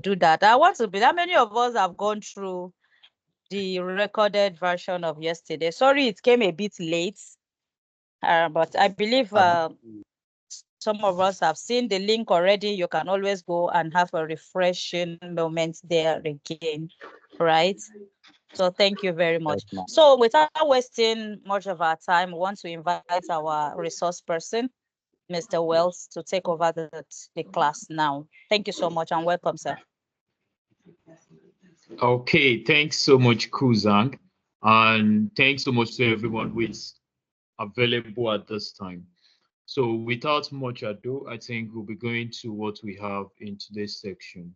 do that. I want to be. How many of us have gone through the recorded version of yesterday? Sorry, it came a bit late, but I believe some of us have seen the link already. You can always go and have a refreshing moment there again, right? So thank you very much. So without wasting much of our time, we want to invite our resource person, Mr. Wells, to take over the class now. Thank you so much and welcome, sir. Okay, thanks so much, Kuzang. And thanks so much to everyone who is available at this time. So without much ado, I think we'll be going to what we have in today's section.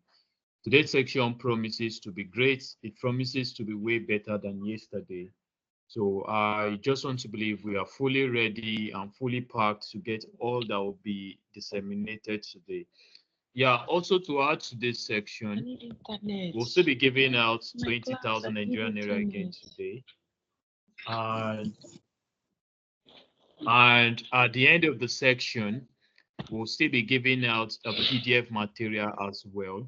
Today's section promises to be great. It promises to be way better than yesterday. So I just want to believe we are fully ready and fully packed to get all that will be disseminated today. Yeah, also to add to this section, we'll still be giving out 20,000 Nigerian Naira again today. And at the end of the section, we'll still be giving out a PDF material as well.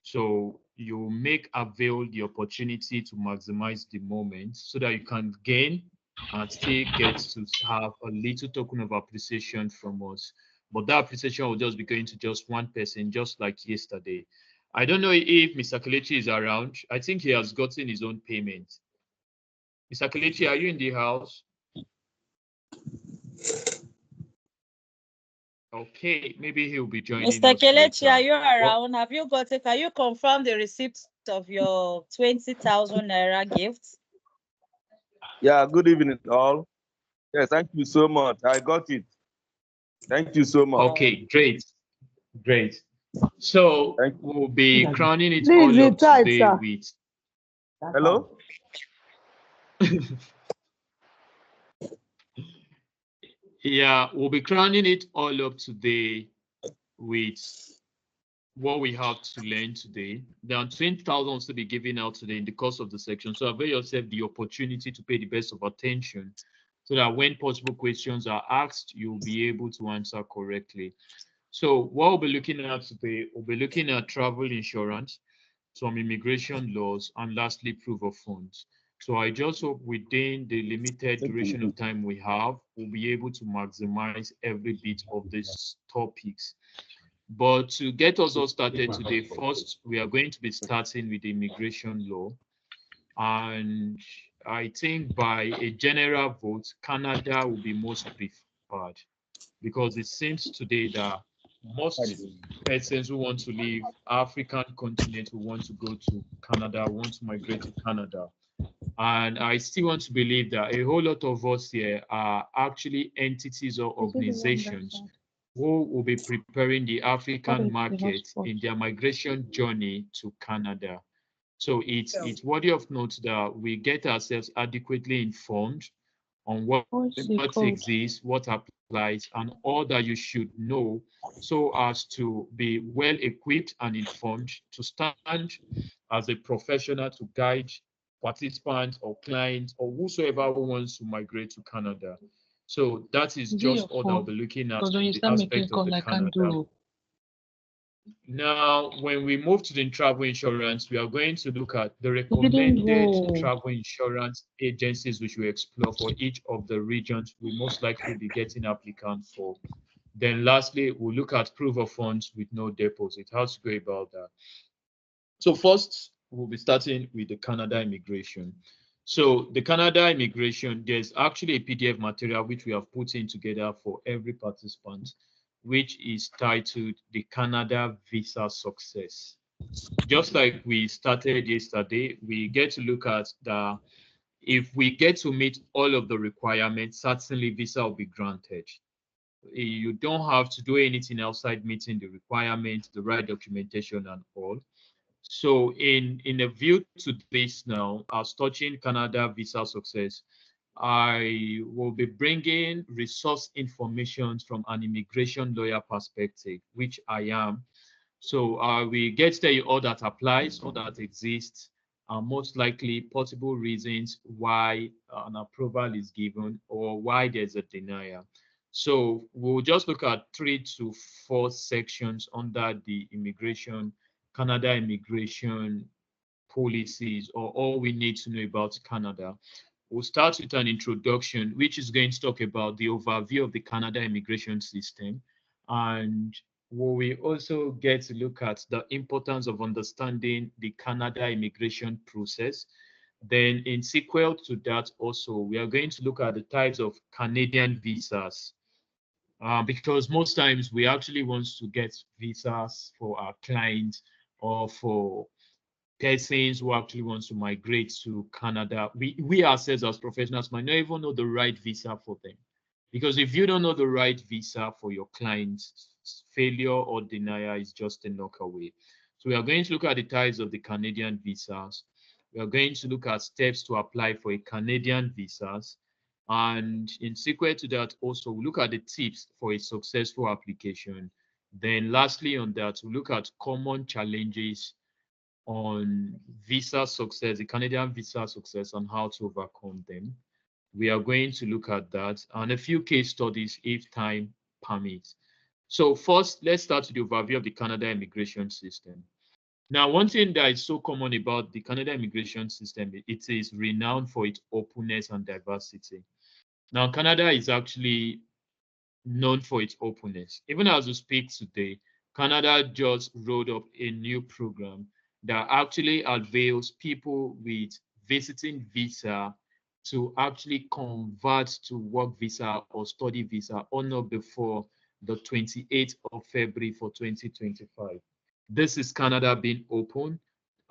So you make avail the opportunity to maximize the moment so that you can gain and still get to have a little token of appreciation from us. But that appreciation will just be going to just one person, just like yesterday. I don't know if Mr. Kelechi is around. I think he has gotten his own payment. Mr. Kelechi, are you in the house? Okay, maybe he'll be joining Mr. us Kelechi, later. are you around? Have you got it? Can you confirm the receipt of your 20,000 Naira gift? Yeah, good evening, all. Yes, thank you so much. I got it. Thank you so much. Okay, great. Great. So we'll be crowning it all up today with. Hello? Yeah, we'll be crowning it all up today with what we have to learn today. There are 20,000 to be given out today in the course of the section. So avail yourself the opportunity to pay the best of attention so that when possible questions are asked, you'll be able to answer correctly. So what we'll be looking at today, we'll be looking at travel insurance, some immigration laws, and lastly, proof of funds. So I just hope within the limited duration of time we have, we'll be able to maximize every bit of these topics. But to get us all started today, first, we are going to be starting with the immigration law. And I think by a general vote, Canada will be most preferred because it seems today that most persons who want to leave African continent who want to go to Canada, want to migrate to Canada. And I still want to believe that a whole lot of us here are actually entities or organizations who will be preparing the African market in their migration journey to Canada. So it's worthy of note that we get ourselves adequately informed on what exists, what applies, and all that you should know so as to be well equipped and informed to stand as a professional to guide participants or clients or whosoever who wants to migrate to Canada. So that is just all I'll be looking at the aspect of the Canada. Now, when we move to the travel insurance, we are going to look at the recommended travel insurance agencies which we explore for each of the regions we most likely be getting applicants for. Then lastly, we'll look at proof of funds with no deposit. How to go about that. So first, we'll be starting with the Canada immigration. So the Canada immigration, there's actually a PDF material which we have put in together for every participant, which is titled the Canada Visa Success. Just like we started yesterday, we get to look at the, if we get to meet all of the requirements, certainly visa will be granted. You don't have to do anything outside meeting the requirements, the right documentation and all. So in a view to this now, as touching Canada Visa Success, I will be bringing resource information from an immigration lawyer perspective, which I am. So we get to tell you all that applies, all that exists, and most likely possible reasons why an approval is given or why there's a denial. So we'll just look at 3 to 4 sections under the immigration Canada immigration policies or all we need to know about Canada. We'll start with an introduction, which is going to talk about the overview of the Canada immigration system. And we also get to look at the importance of understanding the Canada immigration process. Then in sequel to that also, we are going to look at the types of Canadian visas. Because most times we actually want to get visas for our clients or for persons who actually wants to migrate to Canada. We ourselves as professionals might not even know the right visa for them. Because if you don't know the right visa for your clients, failure or denial is just a knock away. So we are going to look at the types of the Canadian visas. We are going to look at steps to apply for a Canadian visas. And in sequence to that, also we look at the tips for a successful application. Then lastly on that, we look at common challenges on visa success, the Canadian visa success, and how to overcome them. We are going to look at that and a few case studies if time permits. So first, let's start with the overview of the Canada immigration system. Now, one thing that is so common about the Canada immigration system, it is renowned for its openness and diversity. Now, Canada is actually known for its openness. Even as we speak today, Canada just rolled up a new program that actually avails people with visiting visa to actually convert to work visa or study visa on or before the 28th of February for 2025. This is Canada being open,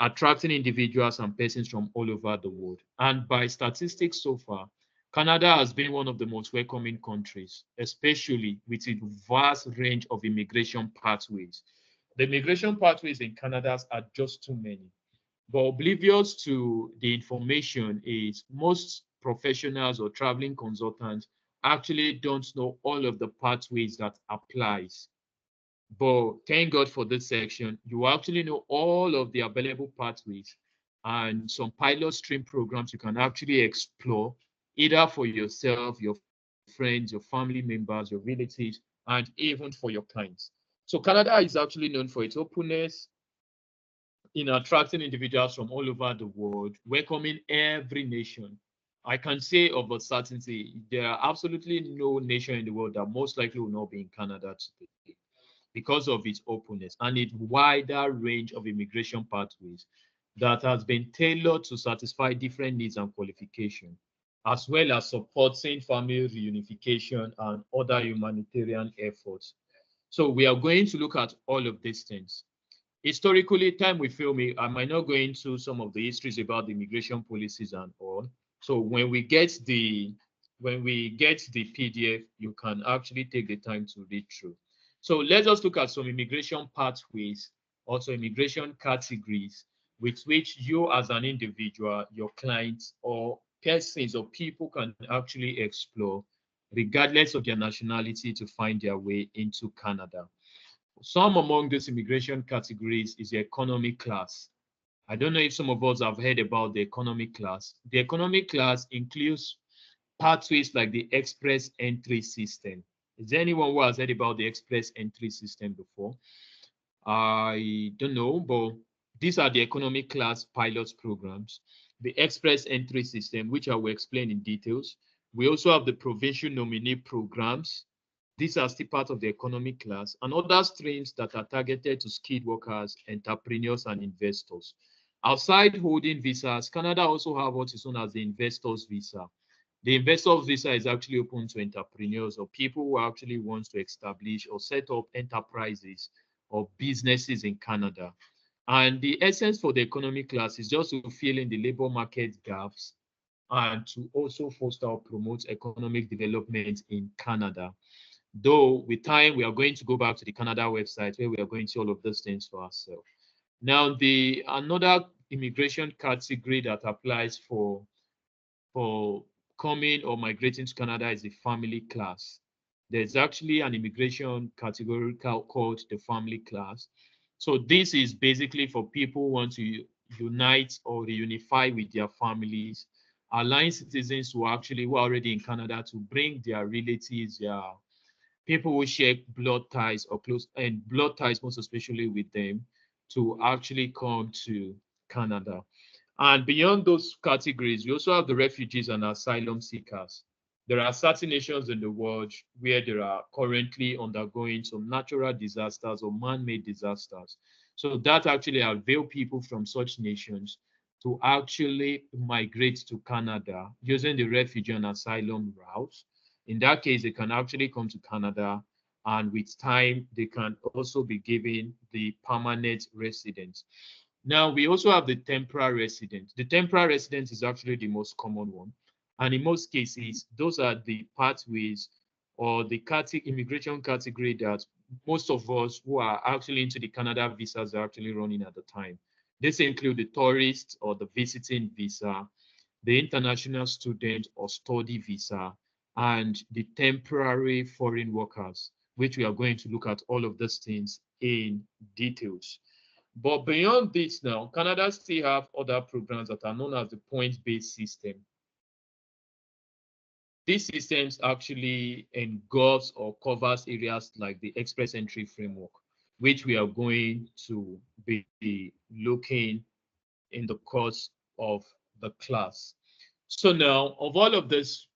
attracting individuals and persons from all over the world. And by statistics so far, Canada has been one of the most welcoming countries, especially with its vast range of immigration pathways. The immigration pathways in Canada are just too many. But oblivious to the information is most professionals or traveling consultants actually don't know all of the pathways that applies. But thank God for this section. You actually know all of the available pathways and some pilot stream programs you can actually explore either for yourself, your friends, your family members, your relatives, and even for your clients. So Canada is actually known for its openness in attracting individuals from all over the world, welcoming every nation. I can say of a certainty, there are absolutely no nation in the world that most likely will not be in Canada today because of its openness and its wider range of immigration pathways that has been tailored to satisfy different needs and qualifications, as well as supporting family reunification and other humanitarian efforts. So we are going to look at all of these things. Historically, time will fail me. I might not go into some of the histories about the immigration policies and all. So when we get the PDF, you can actually take the time to read through. So let's just look at some immigration pathways, also immigration categories with which you as an individual, your clients, or persons or people can actually explore regardless of their nationality to find their way into Canada. Some among these immigration categories is the economic class. I don't know if some of us have heard about the economic class. The economic class includes pathways like the express entry system. Is there anyone who has heard about the express entry system before? I don't know, but these are the economic class pilot programs. The express entry system, which I will explain in details. We also have the provincial nominee programs. These are still part of the economic class and other streams that are targeted to skilled workers, entrepreneurs, and investors. Outside holding visas, Canada also have what is known as the investors visa. The investors visa is actually open to entrepreneurs or people who actually want to establish or set up enterprises or businesses in Canada. And the essence for the economic class is just to fill in the labor market gaps and to also foster or promote economic development in Canada. Though with time, we are going to go back to the Canada website where we are going to see all of those things for ourselves. Now, the another immigration category that applies for coming or migrating to Canada is the family class. There's actually an immigration category called the family class. So this is basically for people who want to unite or reunify with their families, allowing citizens who are already in Canada to bring their relatives, their people who share blood ties or close and blood ties most especially with them to actually come to Canada. And beyond those categories, we also have the refugees and asylum seekers. There are certain nations in the world where there are currently undergoing some natural disasters or man-made disasters. So that actually avail people from such nations to actually migrate to Canada using the refugee and asylum route. In that case, they can actually come to Canada, and with time, they can also be given the permanent residence. Now, we also have the temporary resident. The temporary resident is actually the most common one. And in most cases, those are the pathways or the immigration category that most of us who are actually into the Canada visas are actually running at the time. This include the tourist or the visiting visa, the international student or study visa, and the temporary foreign workers, which we are going to look at all of these things in details. But beyond this now, Canada still have other programs that are known as the point-based system. These systems actually engulfs or covers areas like the express entry framework, which we are going to be looking in the course of the class. So now, of all of these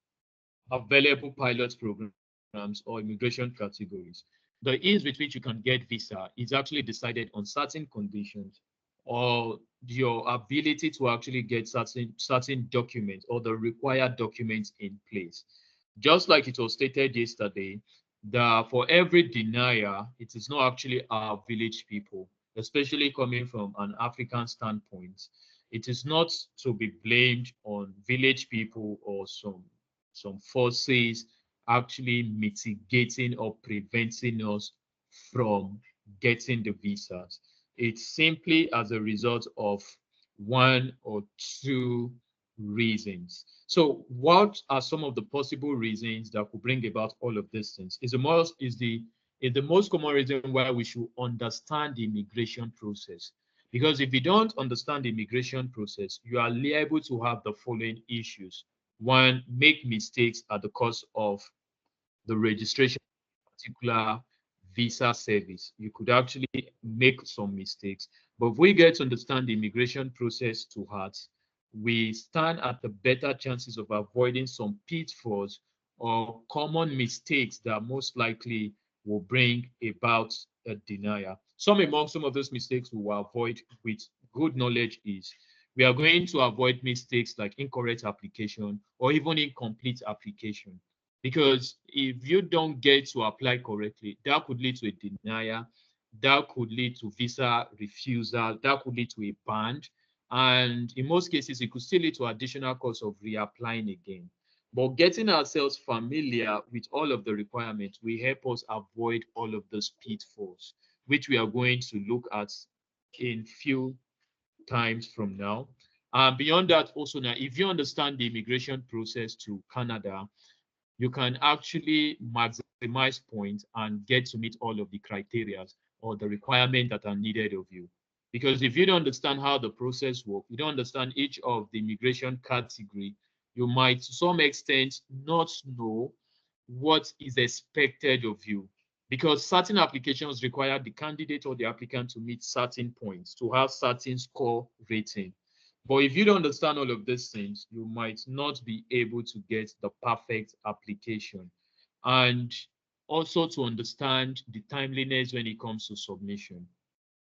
available pilot programs or immigration categories, the ease with which you can get visa is actually decided on certain conditions or your ability to actually get certain documents or the required documents in place. Just like it was stated yesterday, that for every denier, it is not actually our village people, especially coming from an African standpoint. It is not to be blamed on village people or some forces actually mitigating or preventing us from getting the visas. It's simply as a result of one or two reasons. So, what are some of the possible reasons that could bring about all of these things? Is the most common reason why we should understand the immigration process. Because if you don't understand the immigration process, you are liable to have the following issues. One, make mistakes at the cost of the registration of a particular visa service. You could actually make some mistakes. But if we get to understand the immigration process to heart, we stand at the better chances of avoiding some pitfalls or common mistakes that most likely will bring about a denial. Some of those mistakes we will avoid with good knowledge is we are going to avoid mistakes like incorrect application or even incomplete application. Because if you don't get to apply correctly, that could lead to a denial, that could lead to visa refusal, that could lead to a ban. And in most cases, it could still lead to additional cost of reapplying again. But getting ourselves familiar with all of the requirements will help us avoid all of those pitfalls, which we are going to look at in few times from now. And beyond that, also now, if you understand the immigration process to Canada, you can actually maximize points and get to meet all of the criteria or the requirements that are needed of you. Because if you don't understand how the process works, you don't understand each of the immigration category, you might to some extent not know what is expected of you. Because certain applications require the candidate or the applicant to meet certain points, to have certain score rating. But if you don't understand all of these things, you might not be able to get the perfect application. And also to understand the timeliness when it comes to submission.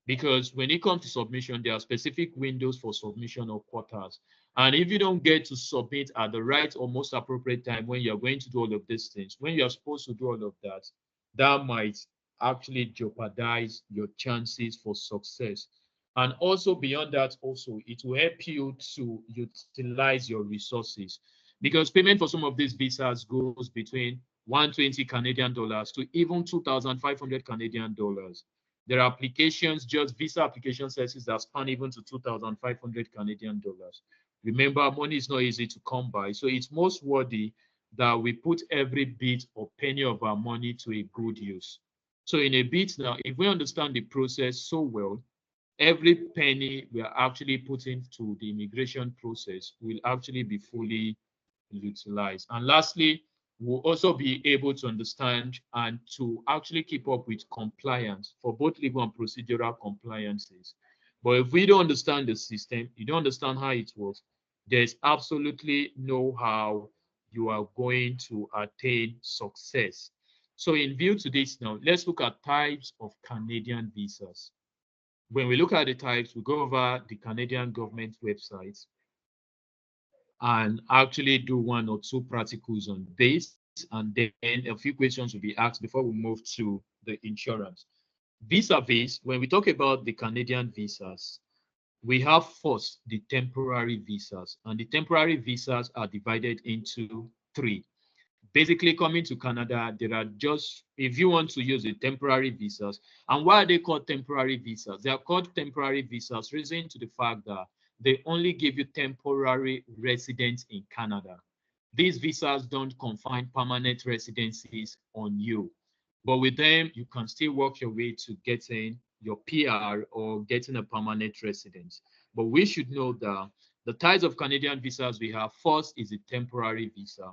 Because when it comes to submission, there are specific windows for submission or quarters. And if you don't get to submit at the right or most appropriate time when you're going to do all of these things, when you're supposed to do all of that, that might actually jeopardize your chances for success. And also beyond that, also, it will help you to utilize your resources because payment for some of these visas goes between 120 Canadian dollars to even 2,500 Canadian dollars. There are applications, just visa application services that span even to 2,500 Canadian dollars. Remember, money is not easy to come by, so it's most worthy that we put every bit or penny of our money to a good use. So in a bit now, if we understand the process so well, every penny we are actually putting to the immigration process will actually be fully utilized. And lastly, will also be able to understand and to actually keep up with compliance for both legal and procedural compliances. But if we don't understand the system, you don't understand how it works, there's absolutely no how you are going to attain success. So in view to this now, let's look at types of Canadian visas. When we look at the types, we go over the Canadian government website and actually do one or two practicals on this, and then a few questions will be asked before we move to the insurance. Visa base, when we talk about the Canadian visas, we have first the temporary visas, and the temporary visas are divided into three. Basically, coming to Canada, there are just, if you want to use the temporary visas, and why are they called temporary visas? They are called temporary visas, reason to the fact that they only give you temporary residence in Canada. These visas don't confine permanent residencies on you, but with them, you can still work your way to getting your PR or getting a permanent residence. But we should know that the types of Canadian visas we have, first is a temporary visa.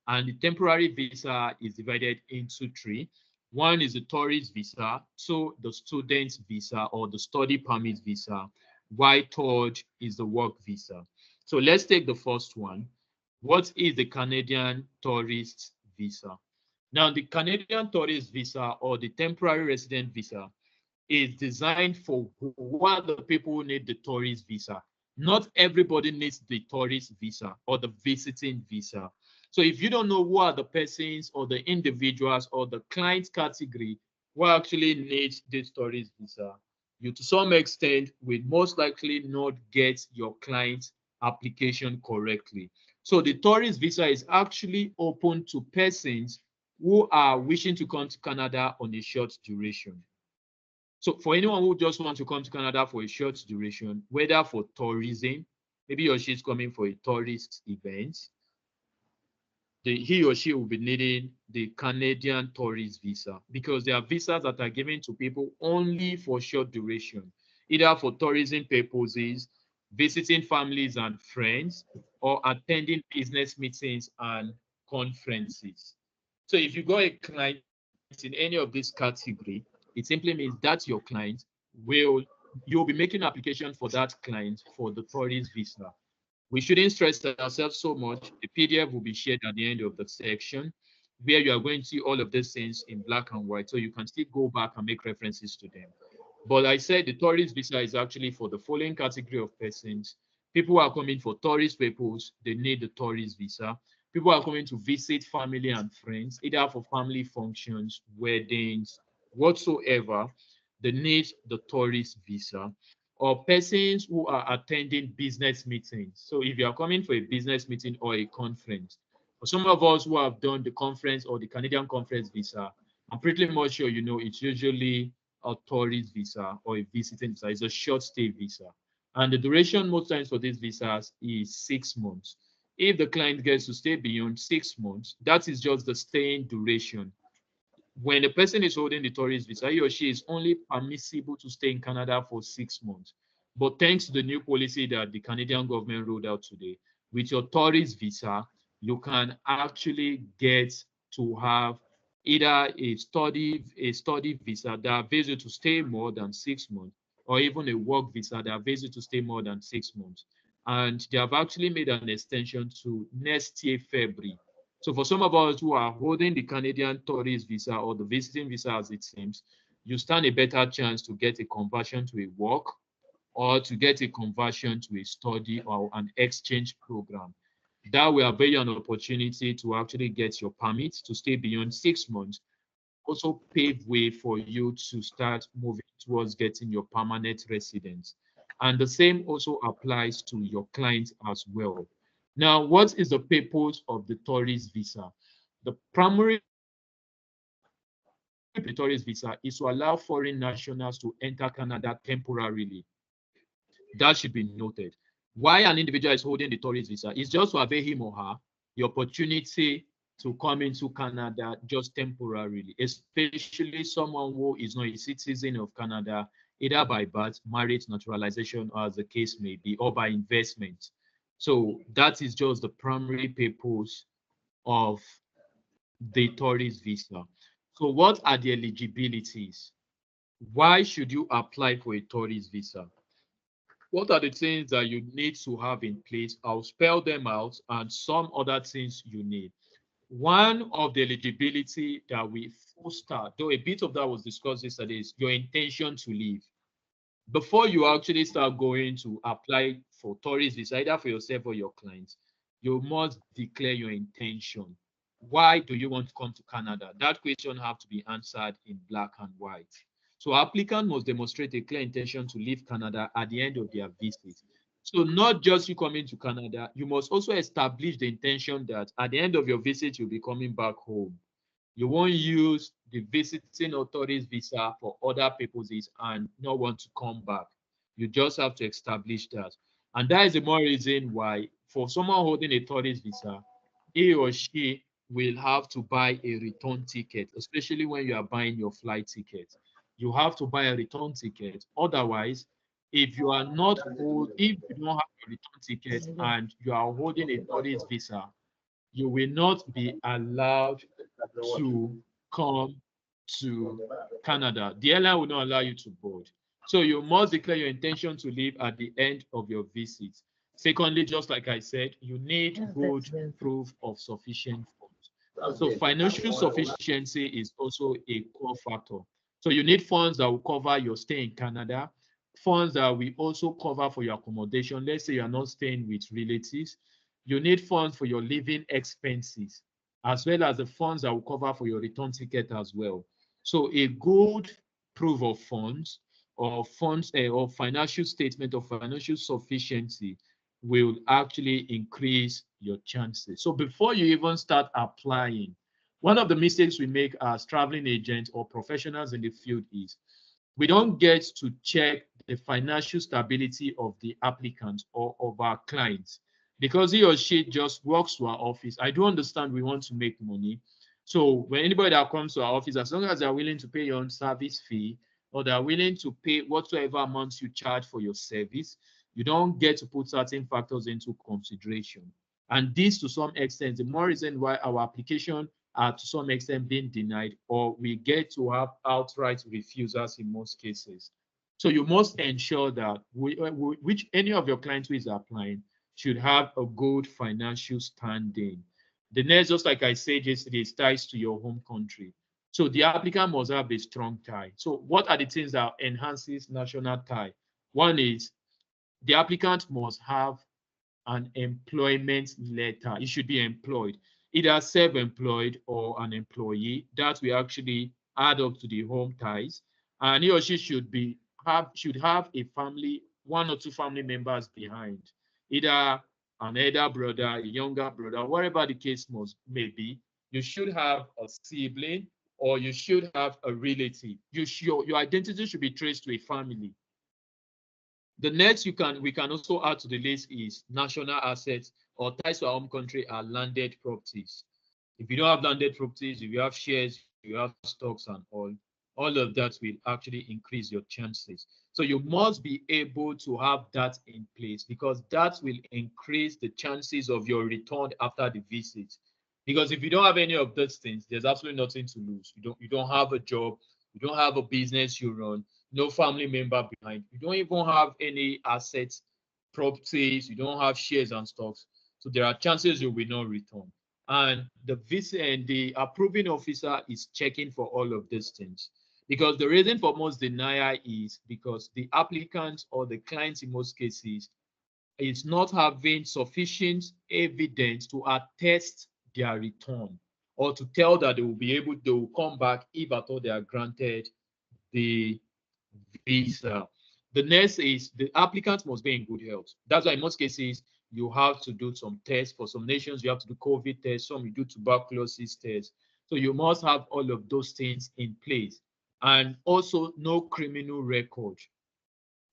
And the temporary visa is divided into three. One is the tourist visa, two, the student visa or the study permit visa, while third is the work visa. So let's take the first one. What is the Canadian tourist visa? Now, the Canadian tourist visa or the temporary resident visa is designed for who are the people who need the tourist visa. Not everybody needs the tourist visa or the visiting visa. So if you don't know who are the persons or the individuals or the client category who actually needs this tourist visa, you to some extent will most likely not get your client application correctly. So the tourist visa is actually open to persons who are wishing to come to Canada on a short duration. So for anyone who just wants to come to Canada for a short duration, whether for tourism, maybe he or she is coming for a tourist event, he or she will be needing the Canadian tourist visa because there are visas that are given to people only for short duration, either for tourism purposes, visiting families and friends, or attending business meetings and conferences. So if you got a client in any of this category, it simply means that your client will, you'll be making application for that client for the tourist visa. We shouldn't stress ourselves so much. The PDF will be shared at the end of the section where you are going to see all of these things in black and white, so you can still go back and make references to them. But I said the tourist visa is actually for the following category of persons. People who are coming for tourist purpose, they need the tourist visa. People who are coming to visit family and friends, either for family functions, weddings, whatsoever, they need the tourist visa, or persons who are attending business meetings. So if you are coming for a business meeting or a conference, for some of us who have done the conference or the Canadian conference visa, I'm pretty much sure you know it's usually a tourist visa or a visiting visa. It's a short stay visa. And the duration most times for these visas is 6 months. If the client gets to stay beyond 6 months, that is just the staying duration. When a person is holding the tourist visa, he or she is only permissible to stay in Canada for 6 months. But thanks to the new policy that the Canadian government rolled out today, with your tourist visa, you can actually get to have either a study visa that allows you to stay more than 6 months, or even a work visa that allows you to stay more than 6 months. And they have actually made an extension to next year, February. So for some of us who are holding the Canadian tourist visa or the visiting visa as it seems, you stand a better chance to get a conversion to a work or to get a conversion to a study or an exchange program. That will avail you an opportunity to actually get your permit to stay beyond 6 months, also pave way for you to start moving towards getting your permanent residence. And the same also applies to your clients as well. Now, what is the purpose of the tourist visa? The primary purpose of the tourist visa is to allow foreign nationals to enter Canada temporarily. That should be noted. Why an individual is holding the tourist visa is just to avail him or her the opportunity to come into Canada just temporarily, especially someone who is not a citizen of Canada, either by birth, marriage, naturalization, or as the case may be, or by investment. So that is just the primary purpose of the tourist visa. So what are the eligibilities? Why should you apply for a tourist visa? What are the things that you need to have in place? I'll spell them out and some other things you need. One of the eligibility that we foster, though a bit of that was discussed yesterday, is your intention to leave. Before you actually start going to apply for tourist visa, either for yourself or your clients, you must declare your intention. Why do you want to come to Canada? That question have to be answered in black and white. So applicant must demonstrate a clear intention to leave Canada at the end of their visit. So not just you coming to Canada, you must also establish the intention that at the end of your visit, you'll be coming back home. You won't use the visiting authorities visa for other purposes and not want to come back. You just have to establish that. And that is the more reason why for someone holding a tourist visa, he or she will have to buy a return ticket, especially when you are buying your flight ticket. You have to buy a return ticket. Otherwise, if you are not if you don't have a return ticket and you are holding a tourist visa, you will not be allowed to come to Canada. The airline will not allow you to board. So you must declare your intention to leave at the end of your visit. Secondly, just like I said, you need good proof of sufficient funds. So financial sufficiency is also a core factor. So you need funds that will cover your stay in Canada, funds that will also cover for your accommodation. Let's say you are not staying with relatives. You need funds for your living expenses, as well as the funds that will cover for your return ticket as well. So a good proof of funds or financial statement of financial sufficiency will actually increase your chances. So before you even start applying, one of the mistakes we make as traveling agents or professionals in the field is we don't get to check the financial stability of the applicant or of our clients because he or she just works to our office. I do understand we want to make money. So when anybody that comes to our office, as long as they're willing to pay your own service fee or they're willing to pay whatsoever amounts you charge for your service, you don't get to put certain factors into consideration. And this, to some extent, the more reason why our application are to some extent being denied, or we get to have outright refusals in most cases. So you must ensure that which any of your clients who is applying should have a good financial standing. The next, just like I said yesterday, is ties to your home country. So the applicant must have a strong tie. So what are the things that enhances national tie? One is the applicant must have an employment letter. It should be employed, either self-employed or an employee. That will actually add up to the home ties. And he or she should have a family, one or two family members behind, either an elder brother, a younger brother, whatever the case may be. You should have a sibling or you should have a relative. Your identity should be traced to a family. The next we can also add to the list is national assets or ties to our home country are landed properties. If you don't have landed properties, if you have shares, you have stocks and all of that will actually increase your chances. So you must be able to have that in place because that will increase the chances of your return after the visit. Because if you don't have any of those things, there's absolutely nothing to lose. You don't have a job, you don't have a business you run, no family member behind. You don't even have any assets, properties, you don't have shares and stocks. So there are chances you will not return. And the visa and the approving officer is checking for all of these things. Because the reason for most denial is because the applicant or the client in most cases is not having sufficient evidence to attest their return or to tell that they will come back if at all they are granted the visa. The next is the applicant must be in good health. That's why in most cases you have to do some tests. For some nations, you have to do COVID tests, some you do tuberculosis tests. So you must have all of those things in place. And also no criminal record.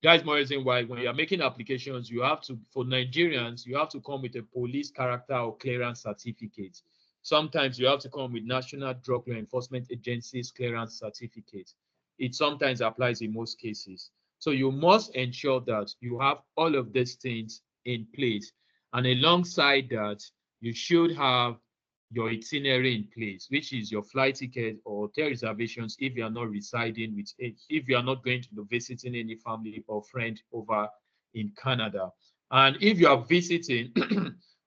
That's more reason why when you're making applications, you have to, for Nigerians, you have to come with a police character or clearance certificate. Sometimes you have to come with National Drug Law Enforcement Agency's clearance certificate. It sometimes applies in most cases. So you must ensure that you have all of these things in place. And alongside that, you should have your itinerary in place, which is your flight ticket or hotel reservations if you are not residing with, if you are not going to be visiting any family or friend over in Canada. And if you are visiting,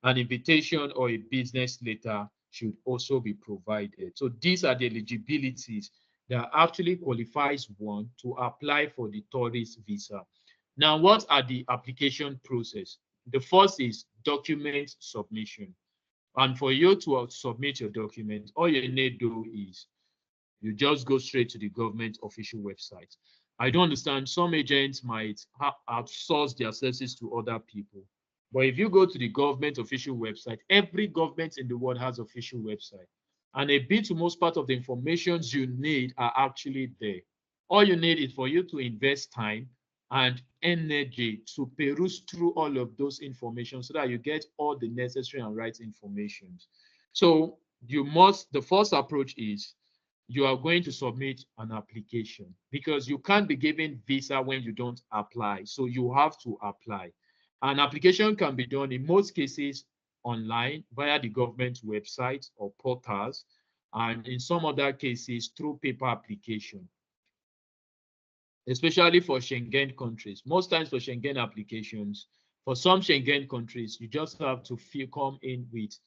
an invitation or a business letter should also be provided. So these are the eligibilities that actually qualifies one to apply for the tourist visa. Now, what are the application process? The first is document submission. And for you to submit your document, all you need to do is you just go straight to the government official website. I don't understand. Some agents might outsource their services to other people. But if you go to the government official website, every government in the world has official website. And a bit to most part of the informations you need are actually there. All you need is for you to invest time and energy to peruse through all of those information so that you get all the necessary and right information. So the first approach is you are going to submit an application because you can't be given visa when you don't apply. So you have to apply. An application can be done in most cases online via the government website or portals, and in some other cases through paper application, especially for Schengen countries. Most times for Schengen applications, for some Schengen countries, you just have to come in with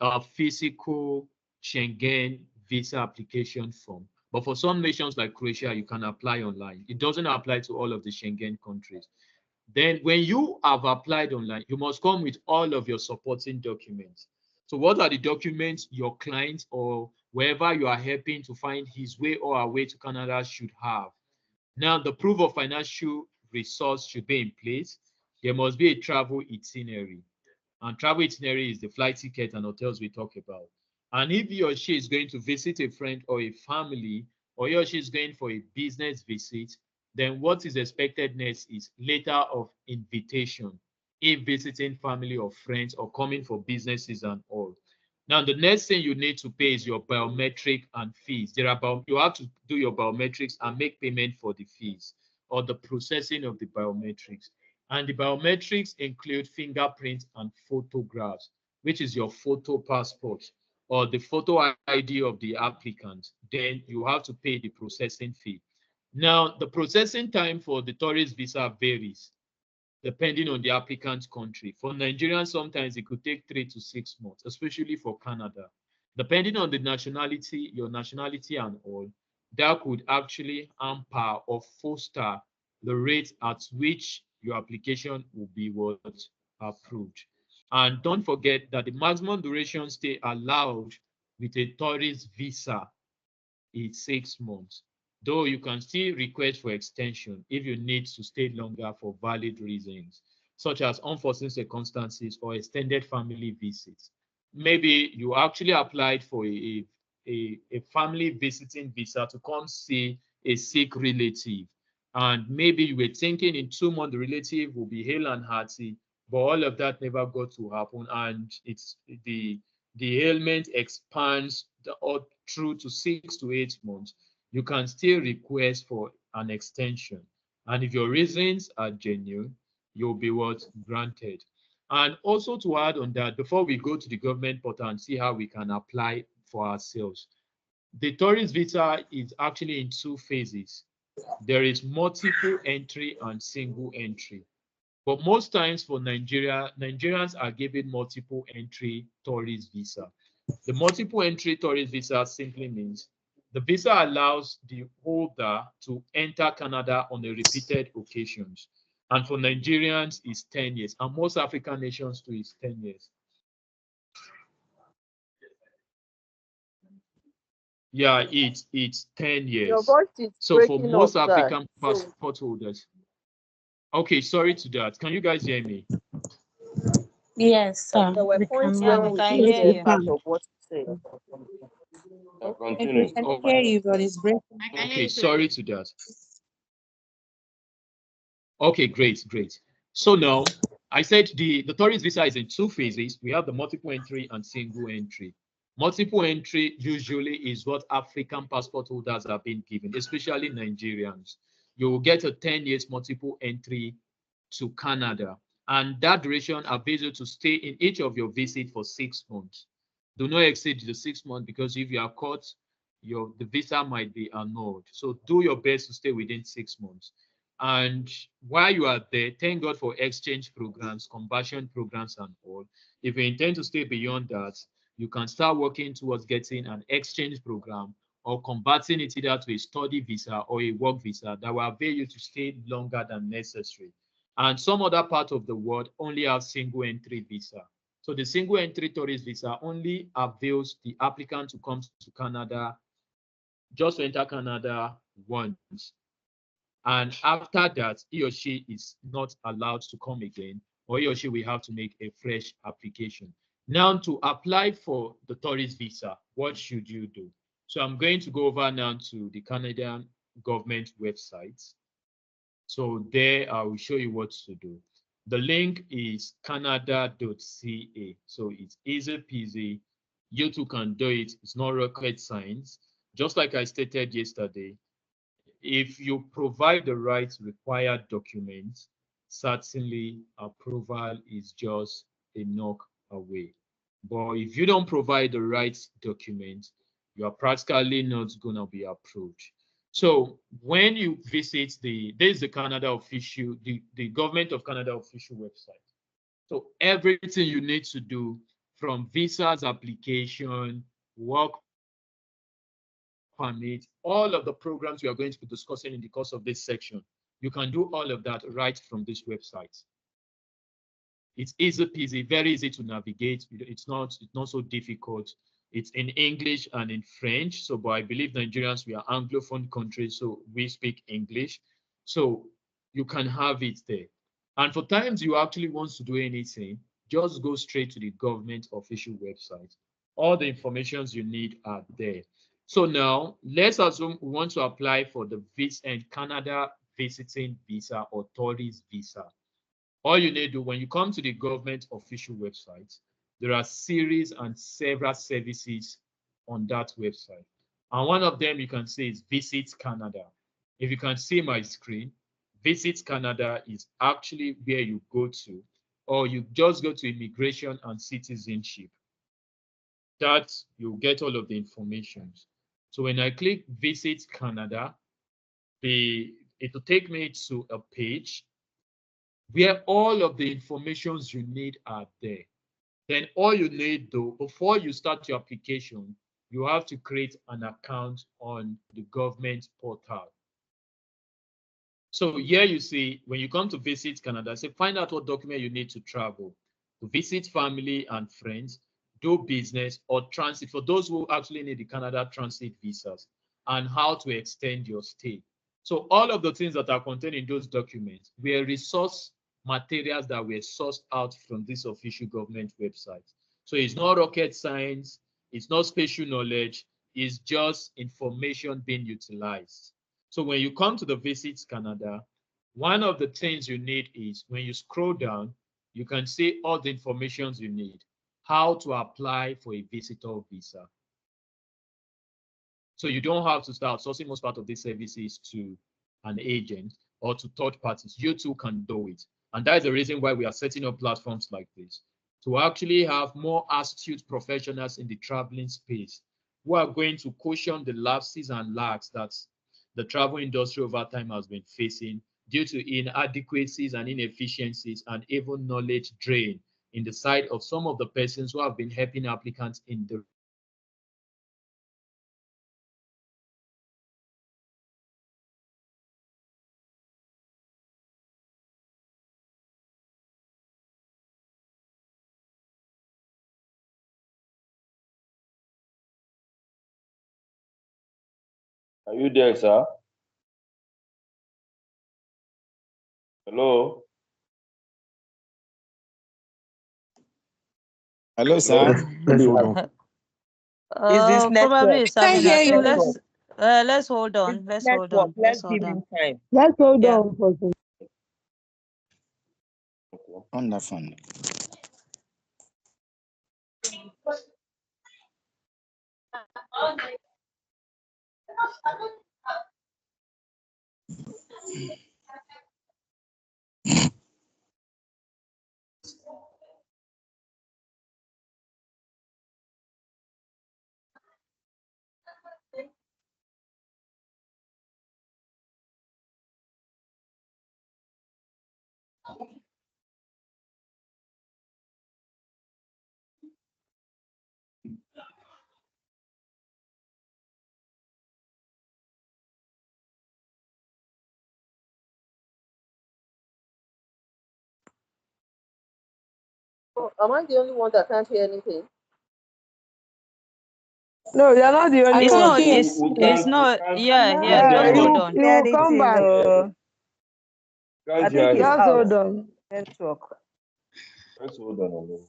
a physical Schengen visa application form. But for some nations like Croatia, you can apply online. It doesn't apply to all of the Schengen countries. Then when you have applied online, you must come with all of your supporting documents. So what are the documents your client or wherever you are helping to find his way or her way to Canada should have? Now, the proof of financial resource should be in place. There must be a travel itinerary. And travel itinerary is the flight ticket and hotels we talk about. And if he or she is going to visit a friend or a family, or he or she is going for a business visit, then what is expected next is letter of invitation if visiting family or friends or coming for businesses and all. Now, the next thing you need to pay is your biometric and fees. You have to do your biometrics and make payment for the fees or the processing of the biometrics. And the biometrics include fingerprints and photographs, which is your photo passport or the photo ID of the applicant. Then you have to pay the processing fee. Now, the processing time for the tourist visa varies depending on the applicant's country. For Nigerians, sometimes it could take 3 to 6 months, especially for Canada. Depending on the nationality, your nationality and all, that could actually hamper or foster the rate at which your application will be approved. And don't forget that the maximum duration stay allowed with a tourist visa is 6 months, though you can still request for extension if you need to stay longer for valid reasons, such as unforeseen circumstances or extended family visits. Maybe you actually applied for a family visiting visa to come see a sick relative, and maybe you were thinking in 2 months the relative will be hale and hearty, but all of that never got to happen, and it's the ailment expands through to 6 to 8 months, you can still request for an extension. And if your reasons are genuine, you'll be granted. And also to add on that, before we go to the government portal and see how we can apply for ourselves, the tourist visa is actually in 2 phases. There is multiple entry and single entry. But most times for Nigeria, Nigerians are given multiple entry tourist visa. The multiple entry tourist visa simply means the visa allows the holder to enter Canada on a repeated occasions. And for Nigerians, it's 10 years. And most African nations too is 10 years. Yeah, it's 10 Your years. voice is So for breaking up, most sir. African passport holders. Okay, sorry to that. Can you guys hear me? Yes, sir. There were We points can Yeah, where we hear we can didn't you. hear hear you. part of what you said. Continue. We can Oh, hear you, but it's breaking. I can hear okay, you sorry clearly. to that. Okay, great. So now, I said the tourist visa is in 2 phases. We have the multiple entry and single entry. Multiple entry usually is what African passport holders have been given, especially Nigerians. You will get a 10 years multiple entry to Canada, and that duration allows you to stay in each of your visit for 6 months. Do not exceed the 6 months, because if you are caught, the visa might be annulled. So do your best to stay within 6 months. And while you are there, thank God for exchange programs, conversion programs, and all. If you intend to stay beyond that, you can start working towards getting an exchange program or converting it either to a study visa or a work visa that will avail you to stay longer than necessary. And some other part of the world only have single entry visa. So the single entry tourist visa only avails the applicant to come to Canada, just to enter Canada once. And after that, he or she is not allowed to come again, or he or she will have to make a fresh application. Now, to apply for the tourist visa, what should you do? So I'm going to go over now to the Canadian government website. So there I will show you what to do. The link is canada.ca. So it's easy peasy. You too can do it. It's not rocket science. Just like I stated yesterday, if you provide the right required documents, certainly approval is just a knock away. But if you don't provide the right documents, you are practically not going to be approved. So when you visit this is the Canada official, the government of Canada official website. So everything you need to do, from visas application, work permit, all of the programs we are going to be discussing in the course of this section, you can do all of that right from this website. It's easy peasy, very easy to navigate. It's not so difficult. It's in English and in French. So, but I believe Nigerians, we are Anglophone countries, so we speak English. So you can have it there. And for times you actually want to do anything, just go straight to the government official website. All the informations you need are there. So now let's assume we want to apply for the Canada visiting visa or tourist visa. All you need to do when you come to the government official website, there are series and several services on that website. And one of them you can see is Visit Canada. If you can see my screen, Visit Canada is actually where you go to, or you just go to Immigration and Citizenship. That you'll get all of the information. So when I click Visit Canada, it will take me to a page where all of the informations you need are there. Then all you need though, before you start your application, you have to create an account on the government portal. So here you see, when you come to Visit Canada, say find out what document you need to travel, to visit family and friends, do business or transit, for those who actually need the Canada transit visas, and how to extend your stay. So all of the things that are contained in those documents were resource materials that were sourced out from this official government website. So it's not rocket science, it's not special knowledge, it's just information being utilized. So when you come to the Visit Canada, one of the things you need is when you scroll down, you can see all the information you need, how to apply for a visitor visa. So you don't have to start sourcing most part of these services to an agent or to third parties. You too can do it. And that is the reason why we are setting up platforms like this, to actually have more astute professionals in the traveling space who are going to caution the lapses and lags that the travel industry over time has been facing due to inadequacies and inefficiencies and even knowledge drain in the side of some of the persons who have been helping applicants in the Are you there, sir? Hello? Hello, sir. Let's hold on. Is this Probably network? it's I having hear a, you. let's hold It's on. Let's hold network. on. Let's Let's hold give on. him time. Let's hold Yeah. on for some. On the phone. Oh, am I the only one that can't hear anything? No, you're not the only It's one. not. It's not. Yeah, yeah. can't Just hear hold you. on. You will come back. Can't I think hear it's you. Just out. hold on. Network. Let's hold on a minute.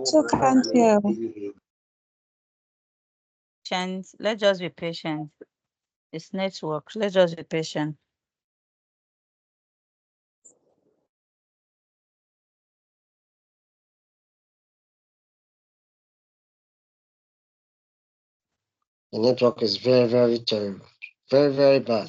So can't hear. Patient. Let's just be patient. It's network. Let's just be patient. The network is very, very terrible. Very, very bad.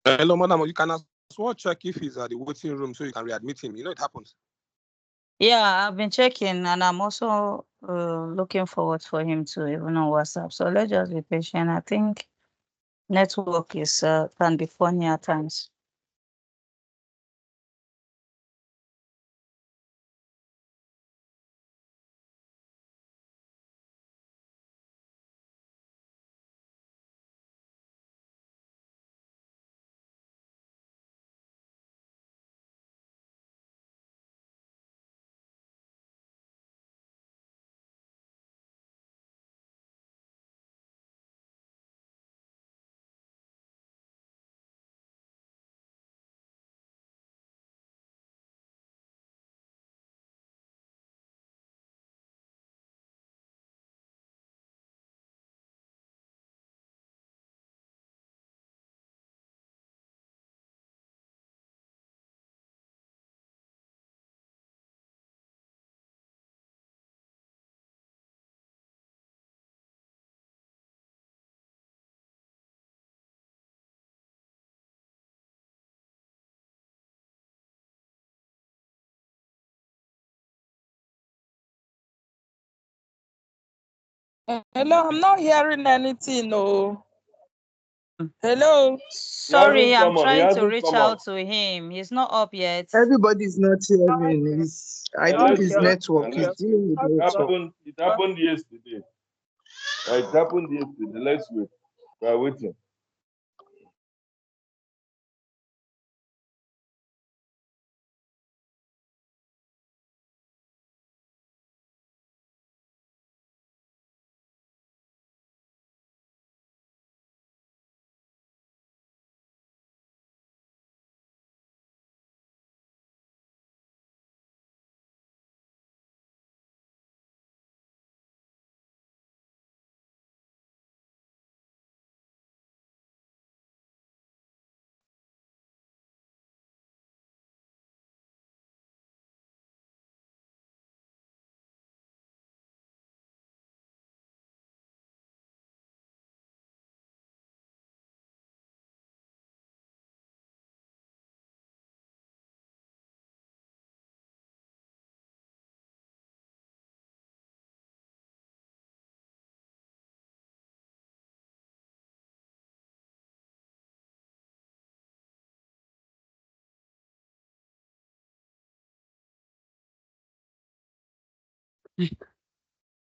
Hello, madam. You can as well check if he's at the waiting room so you can readmit him. You know it happens. Yeah, I've been checking, and I'm also looking forward for him to even on WhatsApp. So let's just be patient. I think network is can be funny at times. Hello, I'm not hearing anything. No. Hello. Sorry, I'm He trying to hasn't reach come up. out to him. He's not up yet. Everybody's not hearing. I Yeah, think let's his wait. network Yeah, is dealing with network. It happened yesterday. It happened yesterday. Let's wait. We are waiting.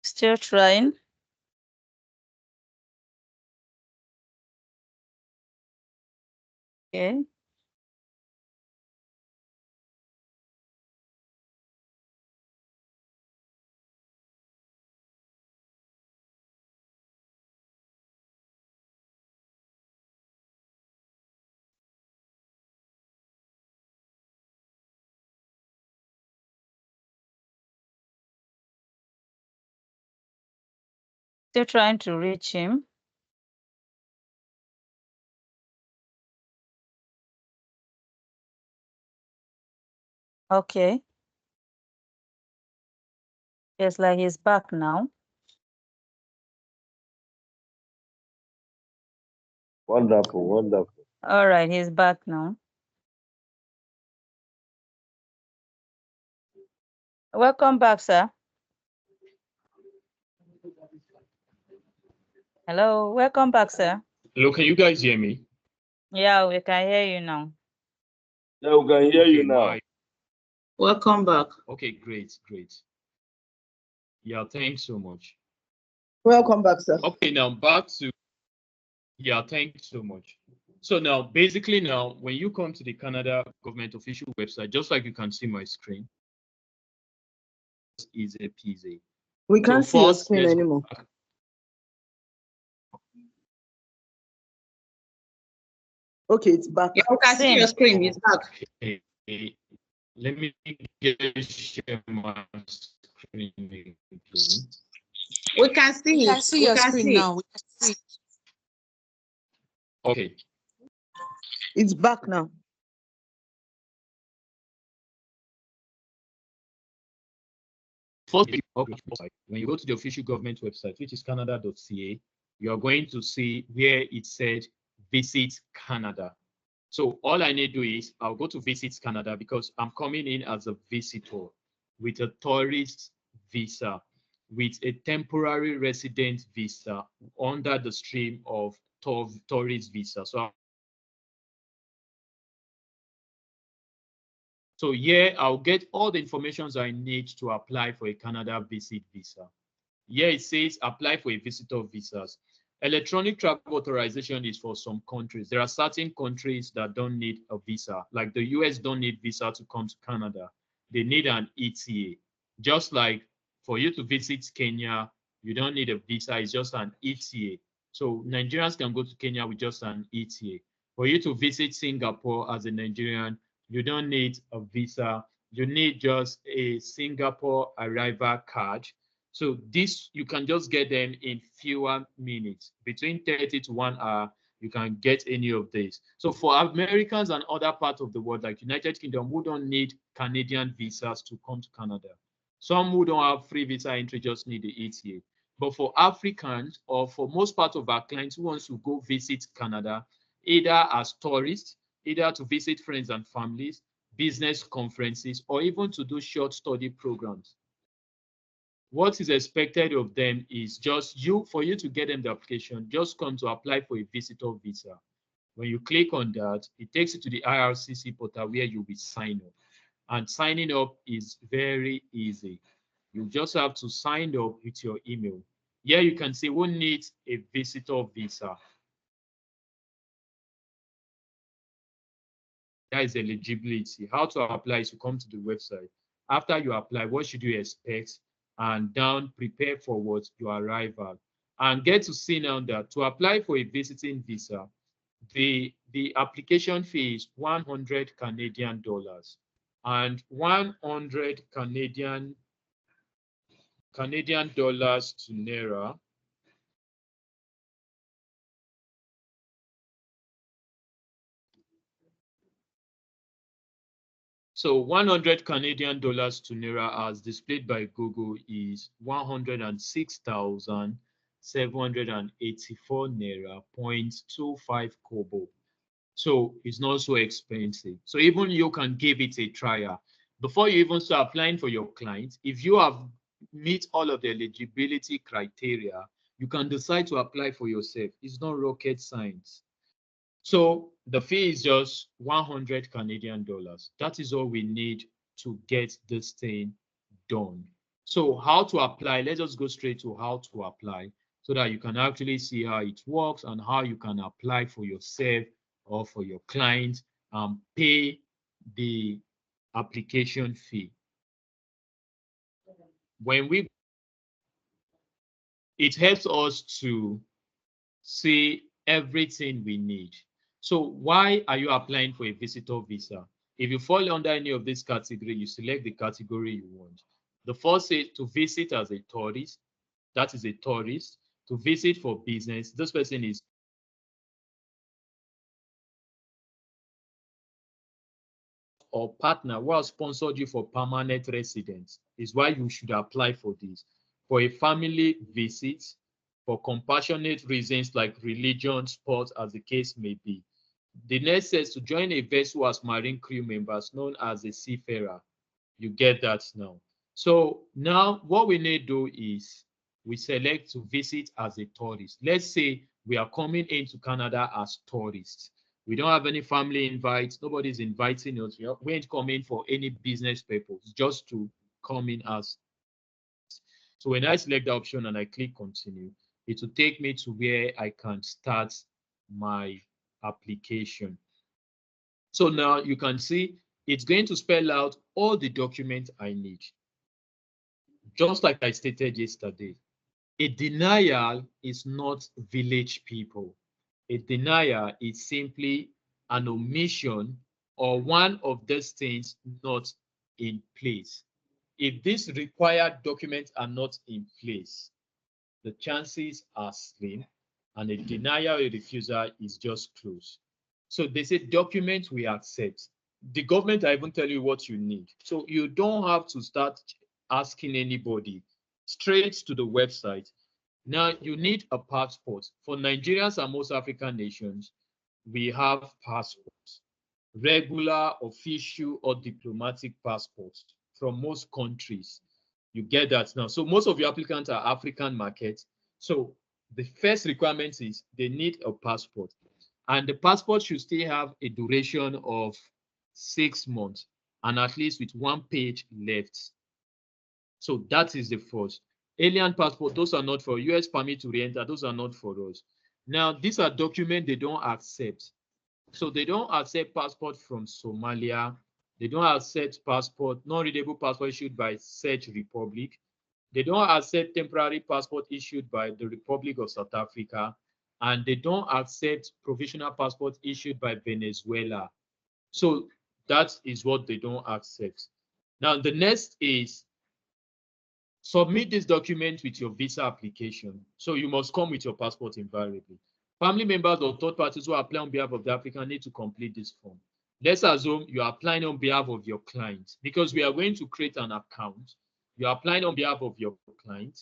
Still trying. Okay. Still trying to reach him. Okay. It's like he's back now. Wonderful, wonderful. All right, he's back now. Welcome back, sir. Hello, welcome back, sir. Hello, can you guys hear me? Yeah, we can hear you now. Yeah, we can hear you now. Welcome back. Okay, great, great. Yeah, thanks so much. Welcome back, sir. Okay, now back to, yeah, thanks so much. So now, basically now, when you come to the Canada government official website, just like you can see my screen, easy peasy. We can't see your first, screen let's go anymore. back. Okay, it's back. Yeah, we can see your screen. It's back. Okay. Let me just share my screen again. We can see We it. can see We your can screen see now. it. We can see it. Okay. It's back now. First, when you go to the official government website, which is canada.ca, you are going to see where it said visit Canada. So all I need to do is I'll go to visit Canada because I'm coming in as a visitor with a tourist visa, with a temporary resident visa under the stream of tourist visa. So here I'll get all the information I need to apply for a Canada visit visa. Here it says apply for a visitor visas. Electronic travel authorization is for some countries. There are certain countries that don't need a visa, like the US don't need visa to come to Canada. They need an ETA. Just like for you to visit Kenya, you don't need a visa, it's just an ETA. So Nigerians can go to Kenya with just an ETA. For you to visit Singapore as a Nigerian, you don't need a visa. You need just a Singapore arrival card. So this, you can just get them in fewer minutes, between 30 to 1 hour, you can get any of these. So for Americans and other parts of the world, like United Kingdom, who don't need Canadian visas to come to Canada. Some who don't have free visa entry just need the ETA. But for Africans, or for most part of our clients who wants to go visit Canada, either as tourists, either to visit friends and families, business conferences, or even to do short study programs, what is expected of them is just for you to get them the application, just come to apply for a visitor visa. When you click on that, it takes you to the IRCC portal where you'll be signing up. And signing up is very easy. You just have to sign up with your email. Here you can see who needs a visitor visa. That is eligibility. How to apply is to come to the website. After you apply, what should you expect? And down, prepare for what your arrival. And get to see now that to apply for a visiting visa, the application fee is 100 Canadian dollars and 100 Canadian dollars to Naira. So 100 Canadian dollars to Naira as displayed by Google is 106,784 Naira, 0.25 kobo. So it's not so expensive. So even you can give it a trial. Before you even start applying for your client, if you have meet all of the eligibility criteria, you can decide to apply for yourself. It's not rocket science. So the fee is just 100 Canadian dollars. That is all we need to get this thing done. So how to apply? Let's just go straight to how to apply so that you can actually see how it works and how you can apply for yourself or for your client and pay the application fee. It helps us to see everything we need. So why are you applying for a visitor visa? If you fall under any of this category, you select the category you want. The first is to visit as a tourist. That is a tourist. To visit for business, this person is or partner who has sponsored you for permanent residence is why you should apply for this. For a family visit, for compassionate reasons like religion, sports, as the case may be. The next says to join a vessel as marine crew members known as a seafarer. You get that now. So now what we need to do is we select to visit as a tourist. Let's say we are coming into Canada as tourists. We don't have any family invites. Nobody's inviting us. We ain't coming for any business purpose, just to come in as. So when I select the option and I click continue, it will take me to where I can start my application. So now you can see it's going to spell out all the documents I need. Just like I stated yesterday, a denial is not village people. A denial is simply an omission or one of these things not in place. If these required documents are not in place, the chances are slim and a denial or refusal is just close. So they say documents we accept. The government will even tell you what you need. So you don't have to start asking anybody. Straight to the website. Now you need a passport. For Nigerians and most African nations, we have passports. Regular, official, or diplomatic passports from most countries. You get that now. So most of your applicants are African markets. So the first requirement is they need a passport. And the passport should still have a duration of 6 months and at least with one page left. So that is the first. Alien passport, those are not for US permit to re-enter, those are not for us. Now, these are documents they don't accept. So they don't accept passport from Somalia. They don't accept passport, non-readable passport issued by Czech Republic. They don't accept temporary passport issued by the Republic of South Africa. And they don't accept provisional passport issued by Venezuela. So that is what they don't accept. Now, the next is submit this document with your visa application. So you must come with your passport invariably. Family members or third parties who apply on behalf of the applicant need to complete this form. Let's assume you are applying on behalf of your client because we are going to create an account. You are applying on behalf of your client.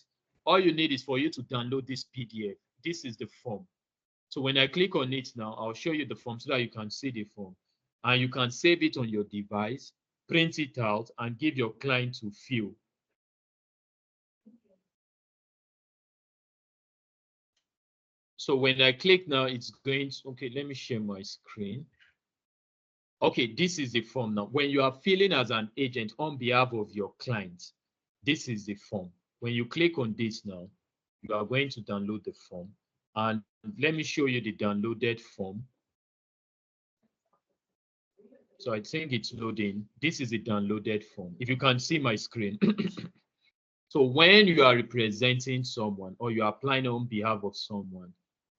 All you need is for you to download this PDF. This is the form. So when I click on it now, I'll show you the form so that you can see the form. And you can save it on your device, print it out, and give your client to fill. So when I click now, it's going to, okay, let me share my screen. Okay, this is the form now. When you are filling as an agent on behalf of your client, this is the form. When you click on this now, you are going to download the form. And let me show you the downloaded form. So I think it's loading. This is the downloaded form. If you can see my screen. So when you are representing someone or you are applying on behalf of someone,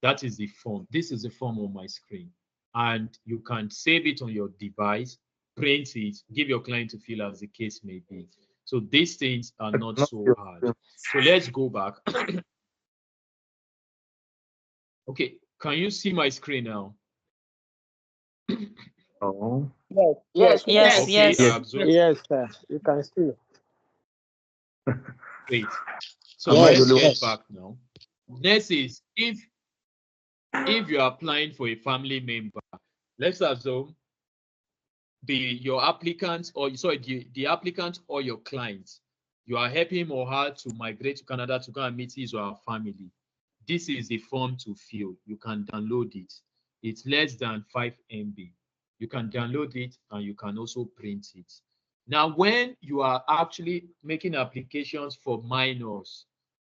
that is the form. This is the form on my screen. And you can save it on your device, print it, give your client to fill as the case may be. So these things are not so hard. So let's go back. Okay, can you see my screen now? Oh. Yes, Yes, Okay, yes. Yes, sir. You can see. Great. So Yes, let's get yes. back now. Next is if you're applying for a family member, let's assume your applicant or sorry, the applicant or your client, you are helping him or her to migrate to Canada to go and meet his or her family. This is the form to fill. You can download it. It's less than 5 MB. You can download it and you can also print it. Now, when you are actually making applications for minors,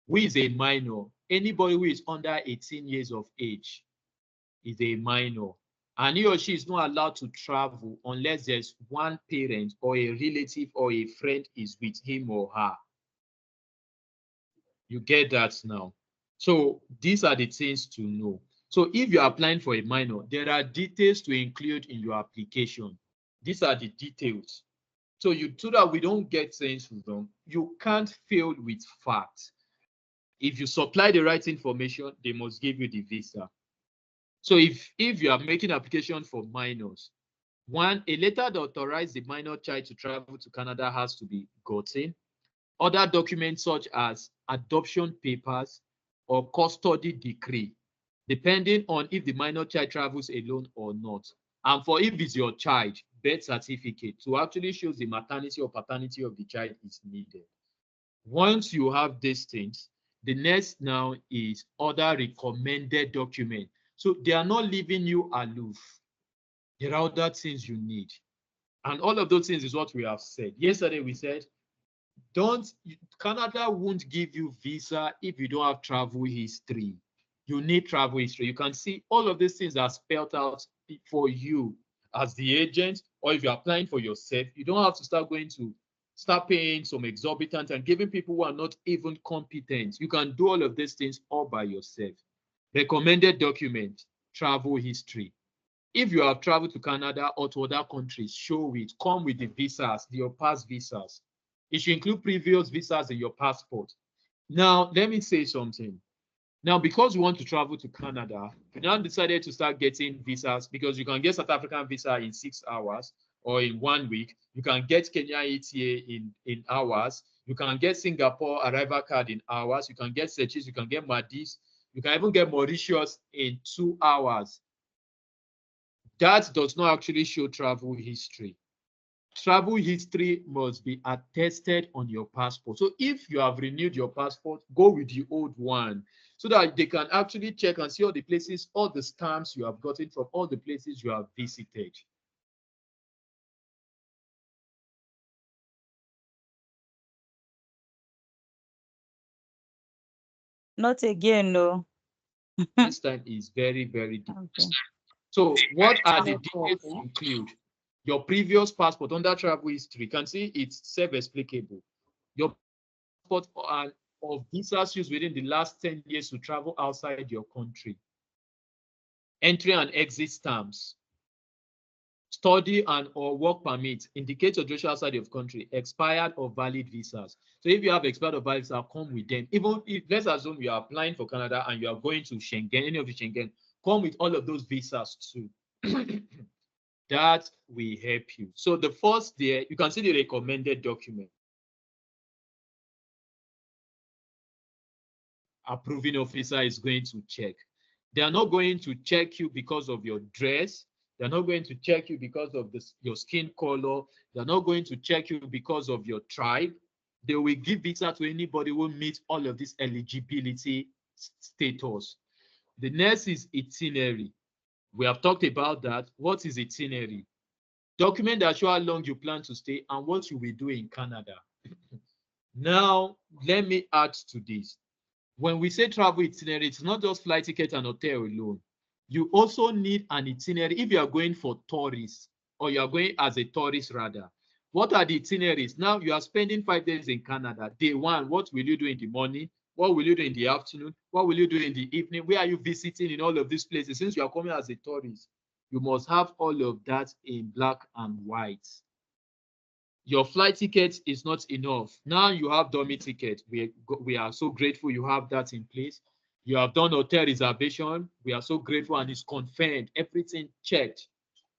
who is a minor? Anybody who is under 18 years of age is a minor. And he or she is not allowed to travel unless there's one parent or a relative or a friend is with him or her. You get that now. So these are the things to know. So if you're applying for a minor, there are details to include in your application. These are the details. So so that we don't get things wrong, you can't fill with facts. If you supply the right information, they must give you the visa. So if you are making application for minors, One, a letter that authorizes the minor child to travel to Canada has to be gotten. Other documents such as adoption papers or custody decree, depending on if the minor child travels alone or not. And for if it's your child, birth certificate to actually show the maternity or paternity of the child is needed. Once you have these things, the next now is other recommended document. So they are not leaving you aloof. There are other things you need. And all of those things is what we have said. Yesterday we said, Canada won't give you visa if you don't have travel history. You need travel history. You can see all of these things are spelled out for you as the agent, or if you're applying for yourself, you don't have to start paying some exorbitant and giving people who are not even competent. You can do all of these things all by yourself. Recommended document, travel history. If you have traveled to Canada or to other countries, show it. Come with the visas, your past visas. It should include previous visas in your passport. Now, let me say something. Now, because you want to travel to Canada, you now decided to start getting visas because you can get South African visa in 6 hours or in 1 week. You can get Kenya ETA in hours. You can get Singapore arrival card in hours. You can get Seychelles. You can get Maldives. You can even get Mauritius in 2 hours. That does not actually show travel history. Travel history must be attested on your passport. So if you have renewed your passport, go with the old one so that they can actually check and see all the places, all the stamps you have gotten from all the places you have visited. Not again, no. This time is very, very different. Okay. So what are the details include? Your previous passport under travel history, you can see it's self-explicable. Your passport of visas used within the last 10 years to travel outside your country. Entry and exit stamps. Study and or work permit indicate your duration outside of country, expired or valid visas. So if you have expired or valid visas, come with them. Even if, let's assume you are applying for Canada and you are going to Schengen, any of the Schengen, come with all of those visas too. That will help you. So the first there, you can see the recommended document. Approving officer is going to check. They are not going to check you because of your dress. They're not going to check you because of your skin color. They're not going to check you because of your tribe. They will give visa to anybody who meets all of this eligibility status. The next is itinerary. We have talked about that. What is itinerary? Document that show how long you plan to stay and what you will do in Canada. Now, let me add to this. When we say travel itinerary, it's not just flight ticket and hotel alone. You also need an itinerary if you are going for tourists or you are going as a tourist rather. What are the itineraries? Now you are spending 5 days in Canada. Day one, what will you do in the morning? What will you do in the afternoon? What will you do in the evening? Where are you visiting in all of these places? Since you are coming as a tourist, you must have all of that in black and white. Your flight ticket is not enough. Now you have dummy ticket. We are so grateful you have that in place. You have done hotel reservation. We are so grateful and it's confirmed. Everything checked.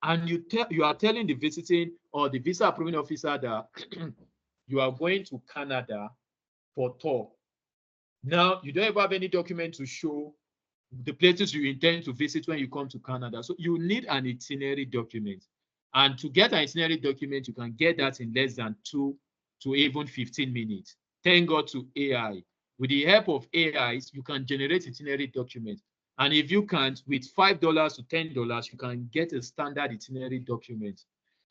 And you are telling the visiting or the visa approving officer that you are going to Canada for tour. Now you don't ever have any document to show the places you intend to visit when you come to Canada. So you need an itinerary document. And to get an itinerary document, you can get that in less than 2 to even 15 minutes. Thank God to AI. With the help of AIs, you can generate itinerary documents. And if you can't, with $5 to $10, you can get a standard itinerary document.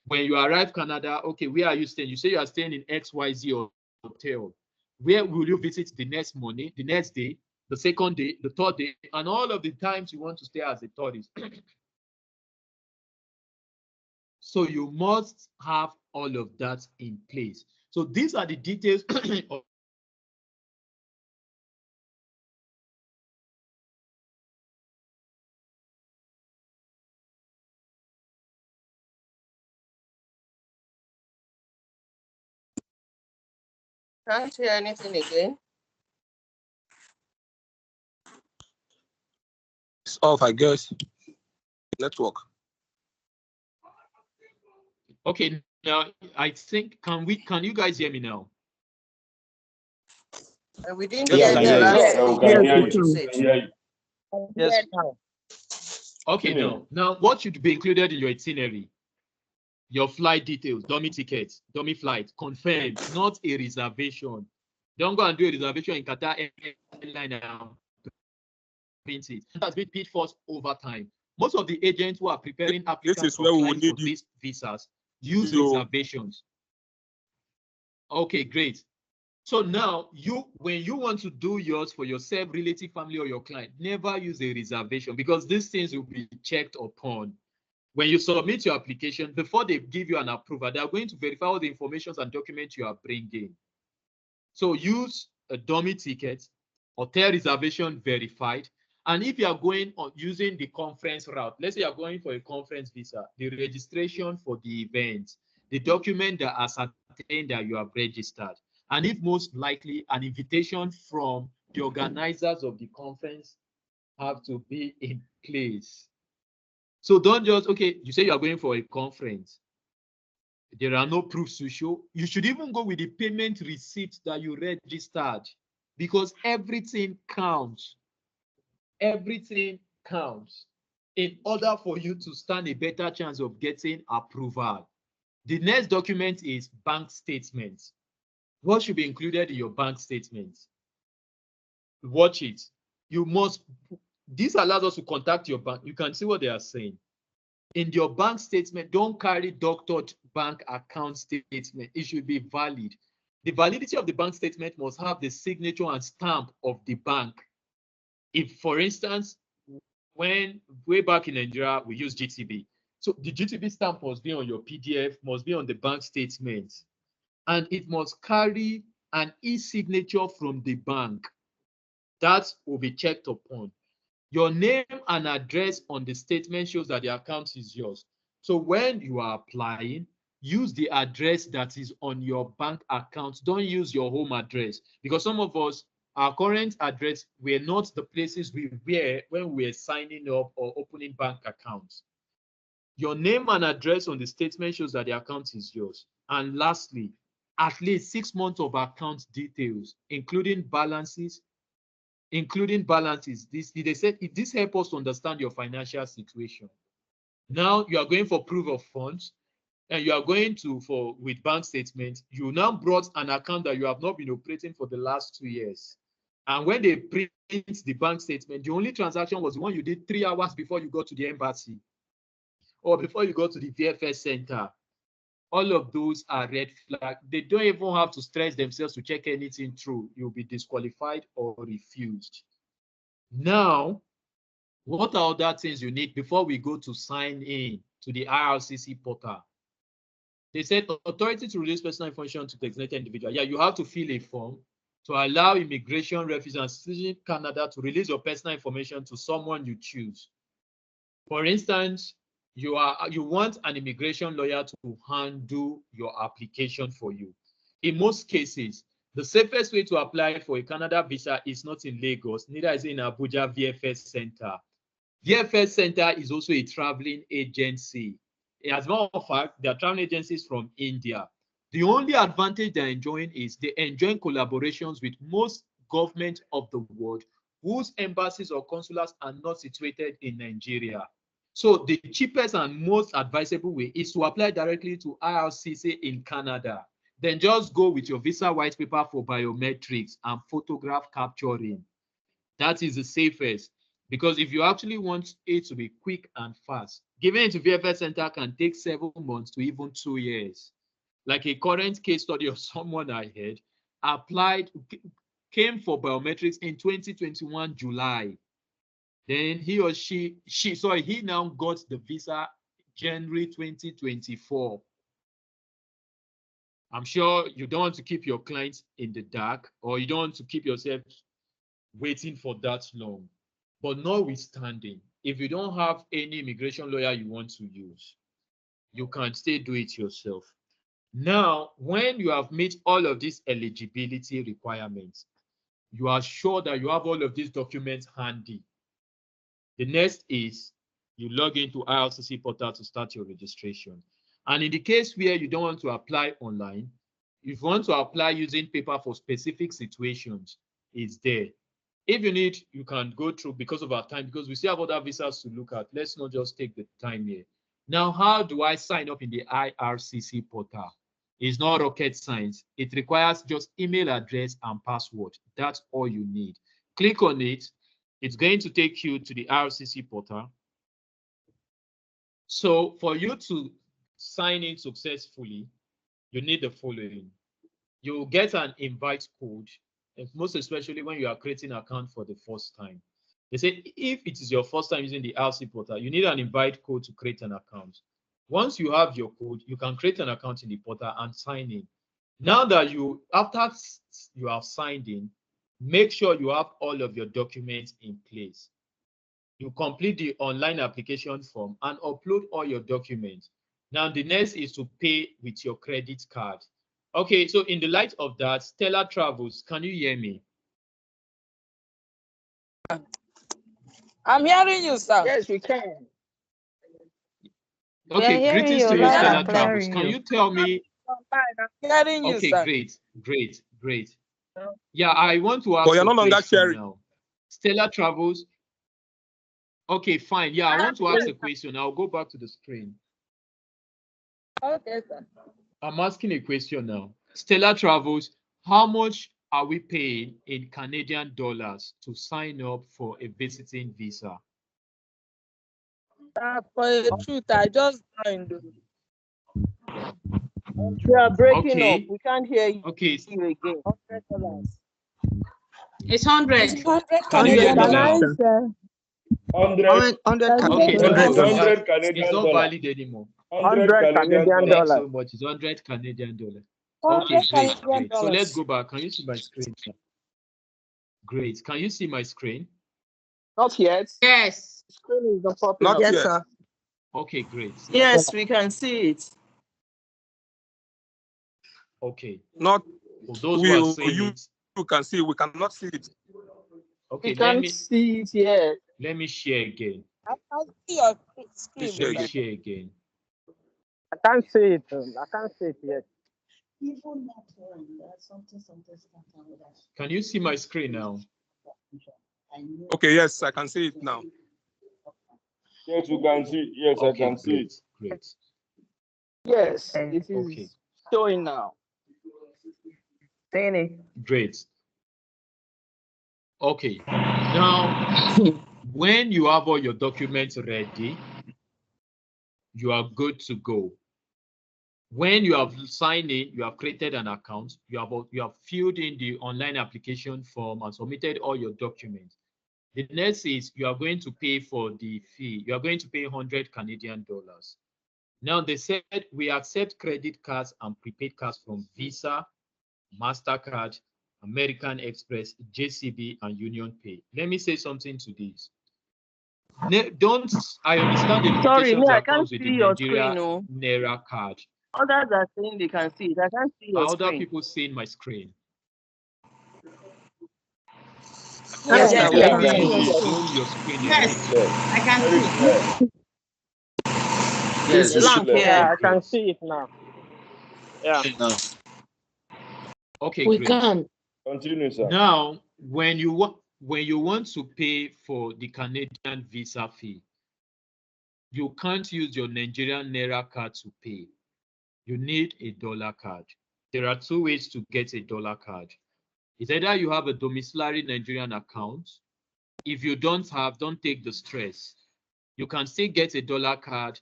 When you arrive Canada, okay, where are you staying? You say you are staying in XYZ hotel. Where will you visit the next morning, the next day, the second day, the third day, and all of the times you want to stay as a tourist? So you must have all of that in place. So these are the details of Can't hear anything again. It's off, I guess. Network. Okay, now I think can you guys hear me now? We didn't Yes, hear we the can last hear you. thing We can hear what you you. said. We can hear you. Yes. Okay, now what should be included in your itinerary? Your flight details, dummy tickets, dummy flight, confirmed, not a reservation. Don't go and do a reservation in Qatar Airline and print it. That's been paid for over time. Most of the agents who are preparing This applicants is where or we will clients for need you. these visas use You- reservations. Okay, great. So now when you want to do yours for yourself, relative, family, or your client, never use a reservation because these things will be checked upon. When you submit your application, before they give you an approval, they are going to verify all the information and documents you are bringing. So use a dummy ticket, hotel reservation verified. And if you are going on using the conference route, let's say you are going for a conference visa, the registration for the event, the document that ascertain that you have registered, and if most likely an invitation from the organizers of the conference have to be in place. So don't just, okay, you say you are going for a conference. There are no proofs to show. You should even go with the payment receipt that you registered because everything counts. Everything counts in order for you to stand a better chance of getting approval. The next document is bank statement. What should be included in your bank statement? Watch it. You must, this allows us to contact your bank. You can see what they are saying. In your bank statement, don't carry doctored bank account statement. It should be valid. The validity of the bank statement must have the signature and stamp of the bank. If, for instance, when way back in Nigeria, we use GTB. So the GTB stamp must be on your PDF, must be on the bank statement. And it must carry an e-signature from the bank. That will be checked upon. Your name and address on the statement shows that the account is yours. So when you are applying, use the address that is on your bank account. Don't use your home address because some of us, our current address were not the places we were when we were signing up or opening bank accounts. Your name and address on the statement shows that the account is yours. And lastly, at least 6 months of account details, including balances. They said this helps us to understand your financial situation. Now you are going for proof of funds and you are going to with bank statement. You now brought an account that you have not been operating for the last 2 years. And when they print the bank statement, the only transaction was the one you did 3 hours before you got to the embassy or before you go to the VFS center. All of those are red flags. They don't even have to stress themselves to check anything through. You'll be disqualified or refused. Now, what are other things you need before we go to sign in to the IRCC portal? They said authority to release personal information to designated individual. Yeah, you have to fill a form to allow Immigration, Refugees, and Citizenship Canada to release your personal information to someone you choose. For instance, you want an immigration lawyer to handle your application for you. In most cases, the safest way to apply for a Canada visa is not in Lagos, neither is it in Abuja VFS Center. VFS Center is also a traveling agency. As a matter of fact, they are traveling agencies from India. The only advantage they're enjoying is they enjoy collaborations with most governments of the world whose embassies or consulates are not situated in Nigeria. So the cheapest and most advisable way is to apply directly to IRCC in Canada. Then just go with your visa white paper for biometrics and photograph capturing. That is the safest. Because if you actually want it to be quick and fast, giving it to VFS Center can take 7 months to even 2 years. Like a current case study of someone I had came for biometrics in 2021 July. Then he now got the visa January 2024. I'm sure you don't want to keep your clients in the dark or you don't want to keep yourself waiting for that long. But notwithstanding, if you don't have any immigration lawyer you want to use, you can still do it yourself. Now, when you have met all of these eligibility requirements, you are sure that you have all of these documents handy. The next is you log into IRCC portal to start your registration. And in the case where you don't want to apply online, if you want to apply using paper for specific situations, it's there. If you need, you can go through because of our time, because we still have other visas to look at. Let's not just take the time here. Now, how do I sign up in the IRCC portal? It's not rocket science. It requires just email address and password. That's all you need. Click on it. It's going to take you to the IRCC portal. So for you to sign in successfully, you need the following. You'll get an invite code, and most especially when you are creating an account for the first time. They say if it is your first time using the RC portal, you need an invite code to create an account. Once you have your code, you can create an account in the portal and sign in. Now that after you have signed in, make sure you have all of your documents in place. You complete the online application form and upload all your documents. Now the next is to pay with your credit card. Okay, so in the light of that, Stella Travels, can you hear me? I'm hearing you, sir. Yes, we can. Okay, greetings to you, Stella Travels. Can you tell me? I'm hearing you, Okay, sir. great. Yeah, I want to ask But you're no longer sharing now. Stella Travels. Okay, fine. Yeah, I want to ask a question. I'll go back to the screen. Okay, sir. I'm asking a question now. Stella Travels, how much are we paying in Canadian dollars to sign up for a visiting visa? For the truth, I just joined. You are breaking Okay. up. We can't hear you, Okay. you again. $100. It's 100. It's 100 Can you hear Canadian me now? dollars. 100, 100 Okay, Canadian no, 100 it's Canadian not dollars. valid anymore. 100 Canadian Thanks dollars. so much. It's 100 Canadian dollars. 100 Okay, great. Canadian So let's dollars. go back. Can you see my screen? Great. Can you see my screen? Not yet. Yes. Screen is not popping Not up. yet. Yes, sir. Okay, great. Yes, we can see it. Okay. Not For those who are saying you it, can see. We cannot see it. okay, We can't see it yet. let me share again. I can see your screen. Share Let me again. share again. I can't see it. I can't see it yet. Can you see my screen now? Okay, yes, I can see it now. Yes, you can see. Yes, I Okay, can see it. great. Yes, it is Okay, showing now. Seeing it. great. Okay, now when you have all your documents ready, you are good to go. When you have signed in, you have created an account, you have filled in the online application form and submitted all your documents. The next is you are going to pay for the fee. You are going to pay 100 Canadian dollars. Now they said we accept credit cards and prepaid cards from Visa, MasterCard, American Express, JCB, and Union Pay. Let me say something to this. I understand the Sorry, limitations I that can't comes with see the your Nigeria screen. No. Naira card. Others are saying they can see it. I can't see your Are other screen. people seeing my screen? Yes, Yes, sir, we we Yes, can I can see can your see it. screen. Zoom your screen a Yes, little. Yes, I can very see. clear. Yes, It's blank clear. here. Yeah, I great. can see it now. Yeah. Okay, We great. can. Continue, sir. Now, when you want to pay for the Canadian visa fee, you can't use your Nigerian Naira card to pay. You need a dollar card. There are two ways to get a dollar card. It's either you have a domiciliary Nigerian account. If you don't take the stress. You can still get a dollar card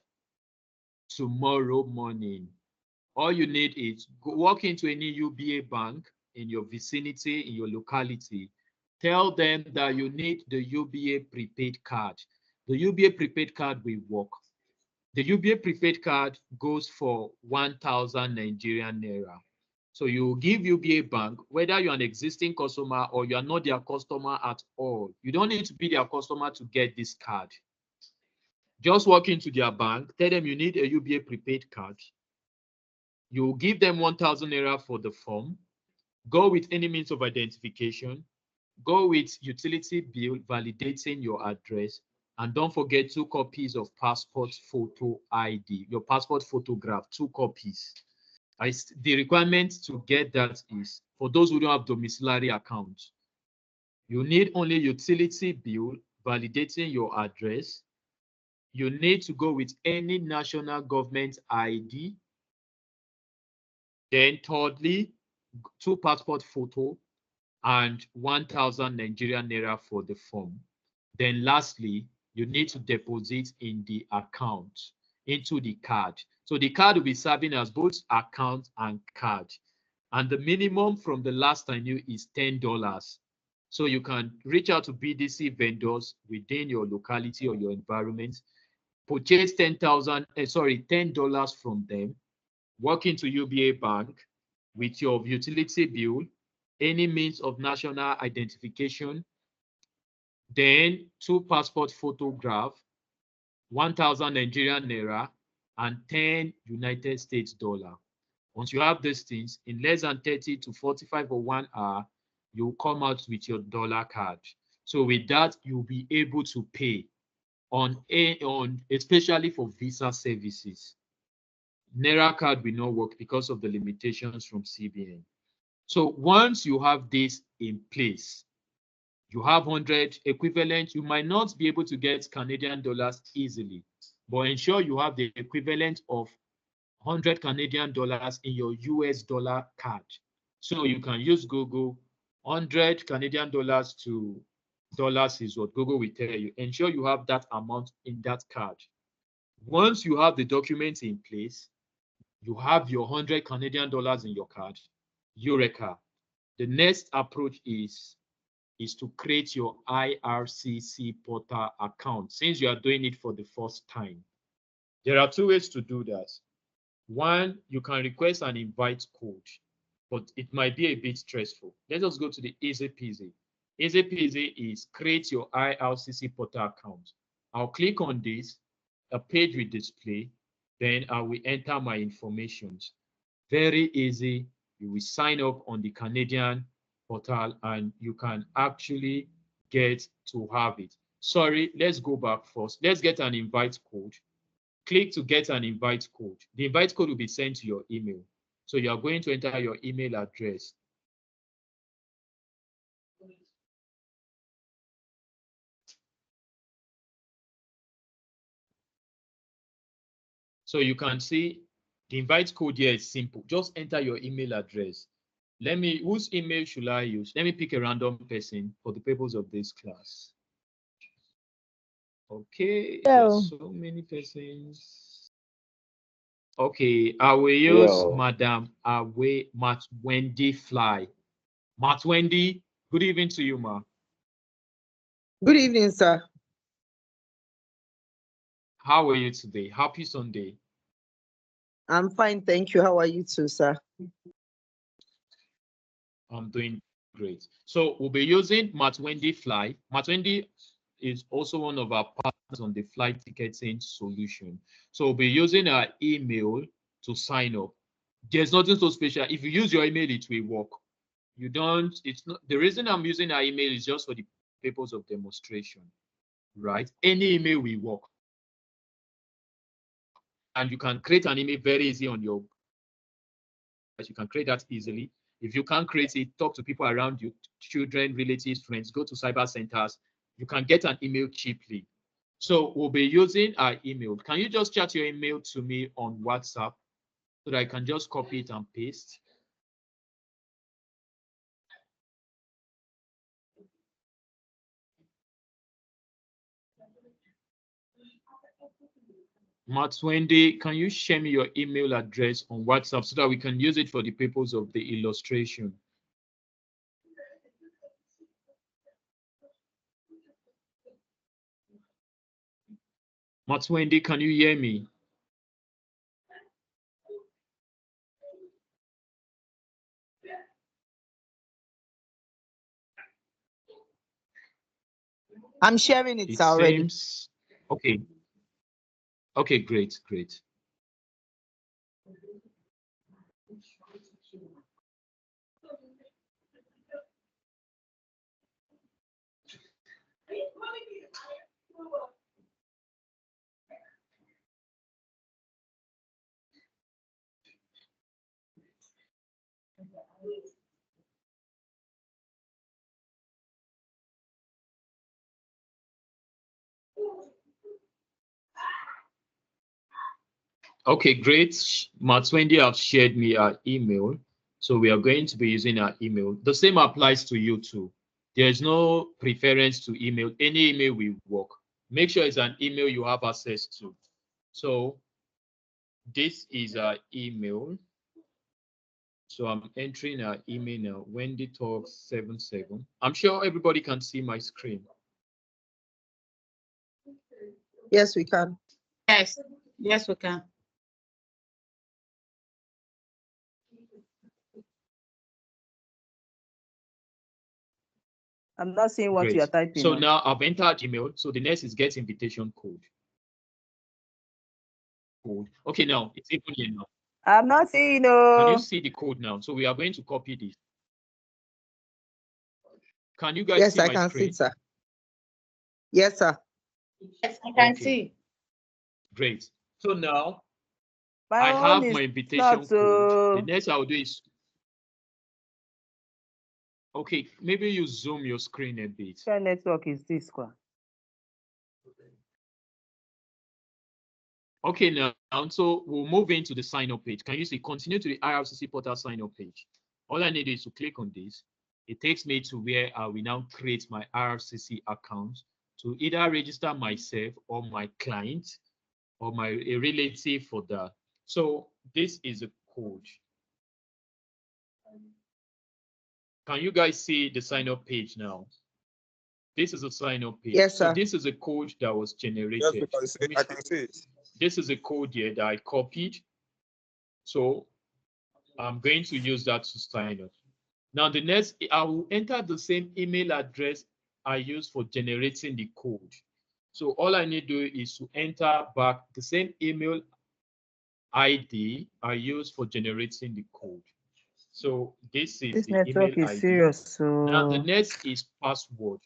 tomorrow morning. All you need is walk into any UBA bank in your vicinity, in your locality. Tell them that you need the UBA prepaid card. The UBA prepaid card will work. The UBA prepaid card goes for 1,000 Nigerian Naira. So you give UBA bank, whether you're an existing customer or you're not their customer at all. You don't need to be their customer to get this card. Just walk into their bank, tell them you need a UBA prepaid card. You give them 1,000 Naira for the form. Go with any means of identification. Go with utility bill validating your address And don't forget 2 copies of passport photo ID, your passport photograph, 2 copies. The requirement to get that is for those who don't have domiciliary account, you need only utility bill validating your address. You need to go with any national government ID. Then thirdly, 2 passport photo and 1,000 Nigerian naira for the form. Then lastly, you need to deposit in the account into the card. So the card will be serving as both account and card. And the minimum from the last I knew is $10. So you can reach out to BDC vendors within your locality or your environment, purchase $10 from them, walk into UBA Bank with your utility bill, any means of national identification, then 2 passport photograph, 1,000 Nigerian naira, and 10 United States dollar. Once you have these things, in less than 30 to 45 or 1 hour, you'll come out with your dollar card. So with that, you'll be able to pay on especially for visa services. Naira card will not work because of the limitations from CBN. So once you have this in place, you have 100 equivalent. You might not be able to get Canadian dollars easily, but ensure you have the equivalent of 100 Canadian dollars in your US dollar card. So you can use Google. 100 Canadian dollars to dollars is what Google will tell you. Ensure you have that amount in that card. Once you have the documents in place, you have your 100 Canadian dollars in your card, Eureka. The next approach is to create your IRCC portal account since you are doing it for the first time. There are 2 ways to do that. One, you can request an invite code, but it might be a bit stressful. Let us go to the easy peasy. Easy peasy is create your IRCC portal account. I'll click on this, a page will display, then I will enter my information. Very easy. You will sign up on the Canadian portal and you can actually get to have it. Sorry, let's go back first. Let's get an invite code. Click to get an invite code. The invite code will be sent to your email. So you are going to enter your email address. So you can see the invite code here is simple. Just enter your email address. Whose email should I use? Let me pick a random person for the purpose of this class. Okay, there's so many persons. Okay, I will use Madam Matt Wendy Fly. Matt Wendy, good evening to you, ma. Good evening, sir. How are you today? Happy Sunday. I'm fine, thank you. How are you too, sir? I'm doing great. So we'll be using Matt Wendy Fly. Matt Wendy is also one of our partners on the flight ticketing solution. So we'll be using our email to sign up. There's nothing so special. If you use your email, it will work. You don't, it's not, the reason I'm using our email is just for the purpose of demonstration, right? Any email will work. And you can create an email very easy on your, you can create that easily. If you can't create it, talk to people around you, children, relatives, friends, go to cyber centers. You can get an email cheaply. So we'll be using our email. Can you just chat your email to me on WhatsApp so that I can just copy it and paste? Matt Wendy, can you share me your email address on WhatsApp so that we can use it for the purpose of the illustration? Matt Wendy, can you hear me? I'm sharing it already. Seems okay. Okay, great, great. Okay, great. Wendy have shared me our email. So we are going to be using our email. The same applies to you too. There is no preference to email. Any email will work. Make sure it's an email you have access to. So this is our email. So I'm entering our email now. Wendy Talks 77. I'm sure everybody can see my screen. Yes, we can. Yes. Yes, we can. I'm not seeing what Great. you are typing. So now I've entered email. So the next is get invitation code. Okay, now it's even here now. I'm not seeing. Can you see the code now? So we are going to copy this. Can you guys Yes, see I my can screen? see, sir. Yes, sir. Yes, I can Okay. see. Great. So now My I own have is my invitation not, code. The next I'll do is okay. Maybe you zoom your screen a bit. What network is this one? Okay, now so we'll move into the sign up page. Can you see continue to the IRCC portal sign up page? All I need is to click on this. It takes me to where I will now create my IRCC account to either register myself or my client or a relative for that. So this is a code. Can you guys see the sign up page now? This is a sign up page. Yes, sir. So this is a code that was generated. Yes, I can see it. This is a code here that I copied. So I'm going to use that to sign up. Now the next, I will enter the same email address I used for generating the code. So all I need to do is to enter back the same email ID I used for generating the code. So this is the network email is ID. serious. So Now the next is password.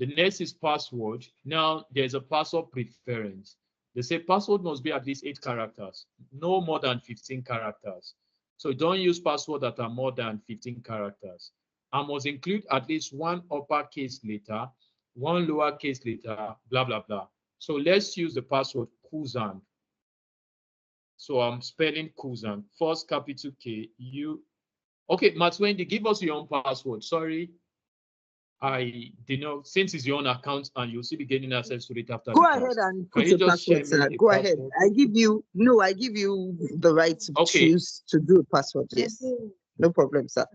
The next is password. Now there's a password preference. They say password must be at least 8 characters, no more than 15 characters. So don't use password that are more than 15 characters. I must include at least one uppercase letter, one lowercase letter, blah, blah, blah. So let's use the password Kuzan. So I'm spelling Kuzan. First capital K, U. Okay, Wendy, give us your own password. Sorry. I did not, since it's your own account and you'll still be getting access to it after go the ahead class. and Can put you a just share password, sir. me a Go ahead. password? I give you the right to Okay. choose to do a password. Yes. No problem, sir.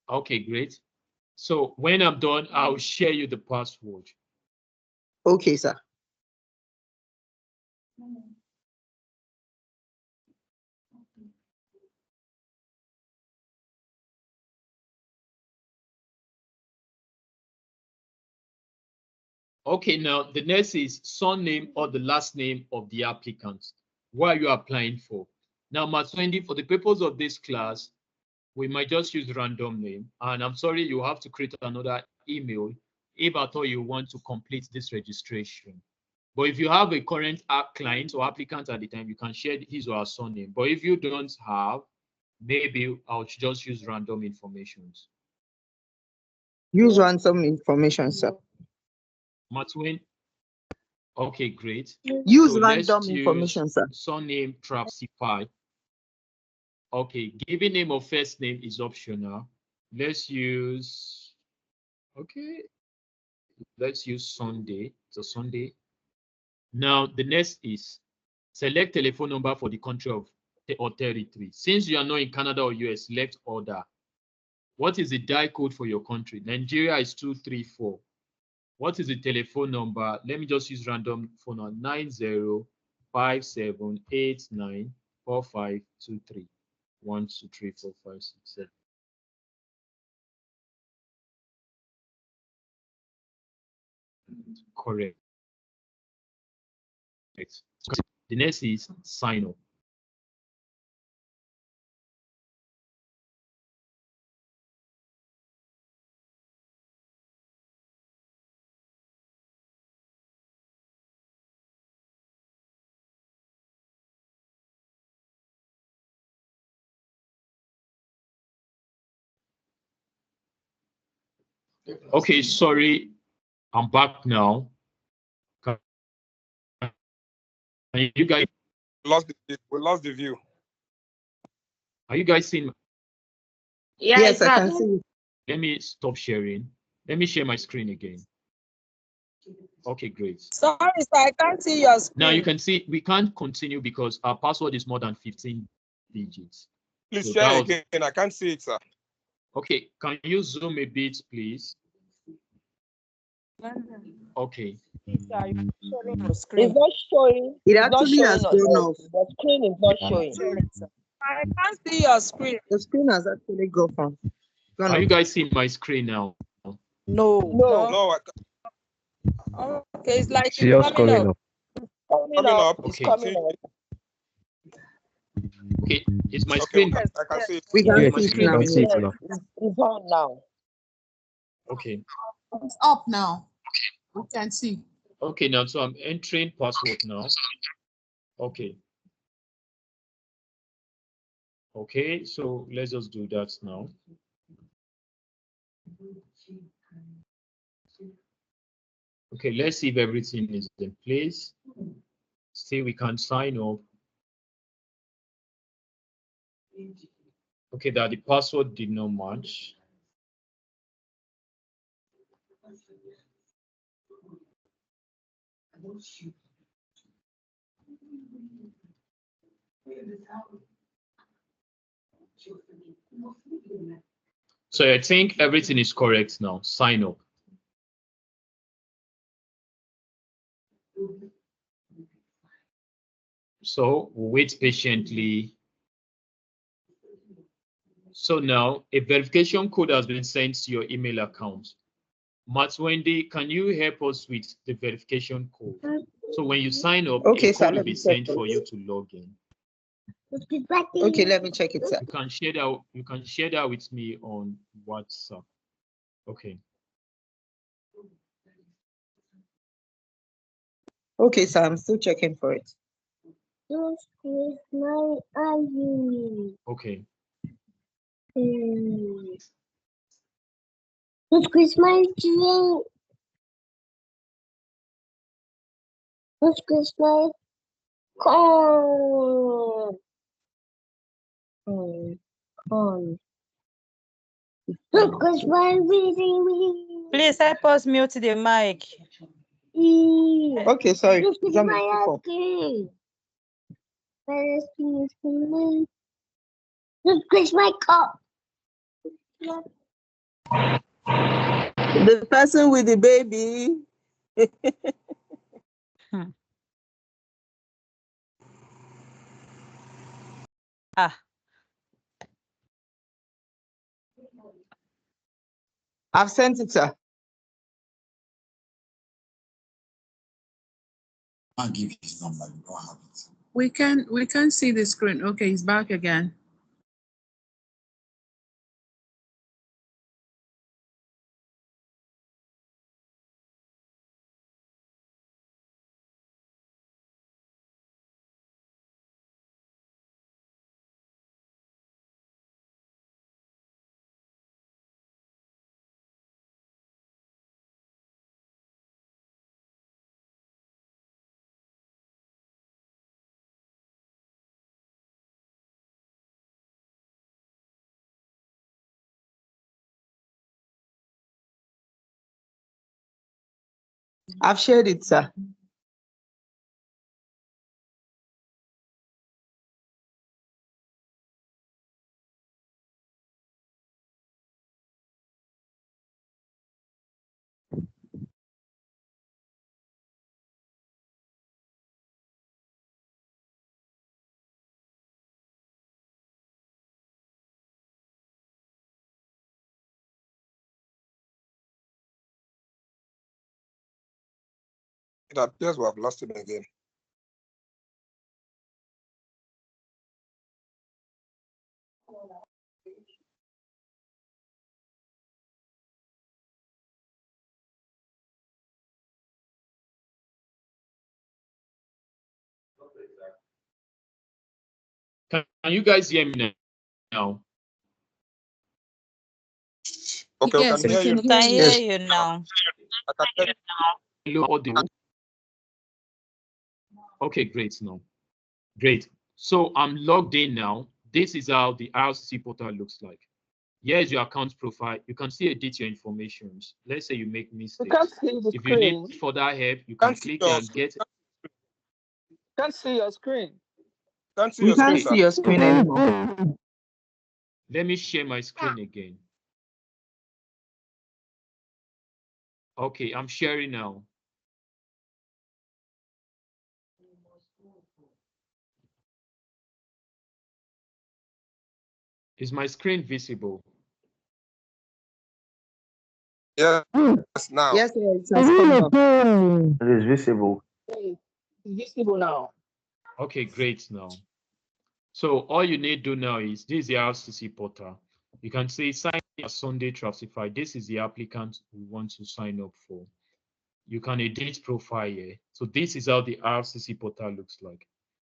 Okay, great. So when I'm done, I'll share you the password. Okay, sir. Okay, now the next is surname or the last name of the applicant. What are you applying for? Now, Wendy, for the purpose of this class, we might just use random name. And I'm sorry, you have to create another email if at all you want to complete this registration. But if you have a current client or applicant at the time, you can share his or her surname. But if you don't have, maybe I'll just use random informations. Use random information, sir. Matwin. Okay, great. Use so random information, sir. Surname Trapsify. Okay, giving name or first name is optional. Let's use, okay, let's use Sunday. So Sunday. Now the next is select telephone number for the country or territory. Since you are not in Canada or US, select order. What is the die code for your country? Nigeria is 234. What is the telephone number? Let me just use random phone number 9057894523. 1, 2, 3, 4, 5, 6, 7. Correct. The next is sign up. Okay, sorry, I'm back now. Can And you guys, We lost the view. are you guys seeing? Yeah, Yes, I exactly. can see. Let me stop sharing. Let me share my screen again. Okay, great. Sorry, sir, I can't see your screen. Now you can see we can't continue because our password is more than 15 digits. Please So share that was- again. I can't see it, sir. Okay, can you zoom a bit, please? Okay. It's not showing. It It's not actually showing has on gone off. the screen is not showing. I can't see your screen. The screen has actually gone off. Are you guys seeing my screen now? No. No, Okay, it's like See us coming up. coming up. It's Okay. coming up. Okay, is my Okay, screen? I can see it. We can Yes, see it we now. can see it now. It's on now. Okay. It's up now. We can see. Okay, now so I'm entering password now. Okay. Okay, so let's just do that now. Okay, let's see if everything is in place. See, we can sign up. Okay, that the password did not match. So I think everything is correct now. Sign up. So we'll wait patiently. So now a verification code has been sent to your email account. Matt Wendy, can you help us with the verification code? So when you sign up, Okay, a sir, code will let be me check sent it. for you to log in. Okay, let me check it, sir. You can share that. You can share that with me on WhatsApp. Okay. Okay, sir, I'm still checking for it. Okay. Let's Christmas tree. Let's Christmas corn. Corn. Let's Christmas weedy. Please help us mute the mic. Okay, sorry. Let's Is that my Christmas people? okay. Let's Christmas cup. The person with the baby. Ah, I've sent it, sir. I'll give his number. You don't have it. We can see the screen. Okay, he's back again. I've shared it, sir. It appears we have lost him again. Can you guys hear me now? Okay, Yes, we can hear you. can hear Yes. you now. I can hear you. Hello, audio. Okay, great now. Great. So I'm logged in now. This is how the RCC portal looks like. Here's your account profile. You can see edit your information. Let's say you make We mistakes. can't see the If you need screen. further help, you can click and get. Can't see your screen. Can't see We your screen, can't sir. see your screen anymore. Let me share my screen again. Okay, I'm sharing now. Is my screen visible? Yes, now. Yes, it has come up. It is visible. It's visible now. Okay, great now. So all you need to do now is this is the RCC portal. You can say sign as Sunday Trustify. This is the applicant we want to sign up for. You can edit profile here. So this is how the RCC portal looks like.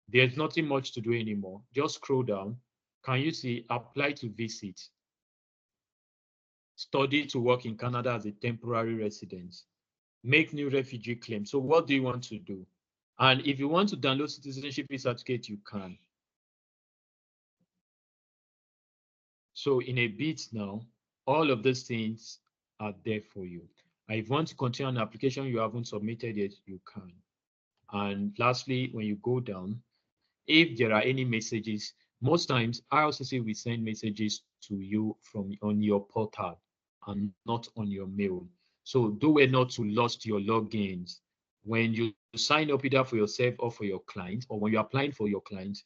There's nothing much to do anymore. Just scroll down. Can you see apply to visit? Study to work in Canada as a temporary resident. Make new refugee claim. So what do you want to do? And if you want to download citizenship certificate, you can. So in a bit now, all of these things are there for you. And if you want to continue an application you haven't submitted yet, you can. And lastly, when you go down, if there are any messages, most times IRCC will send messages to you from on your portal and not on your mail. So do it not to lost your logins. When you sign up either for yourself or for your client, or when you're applying for your client,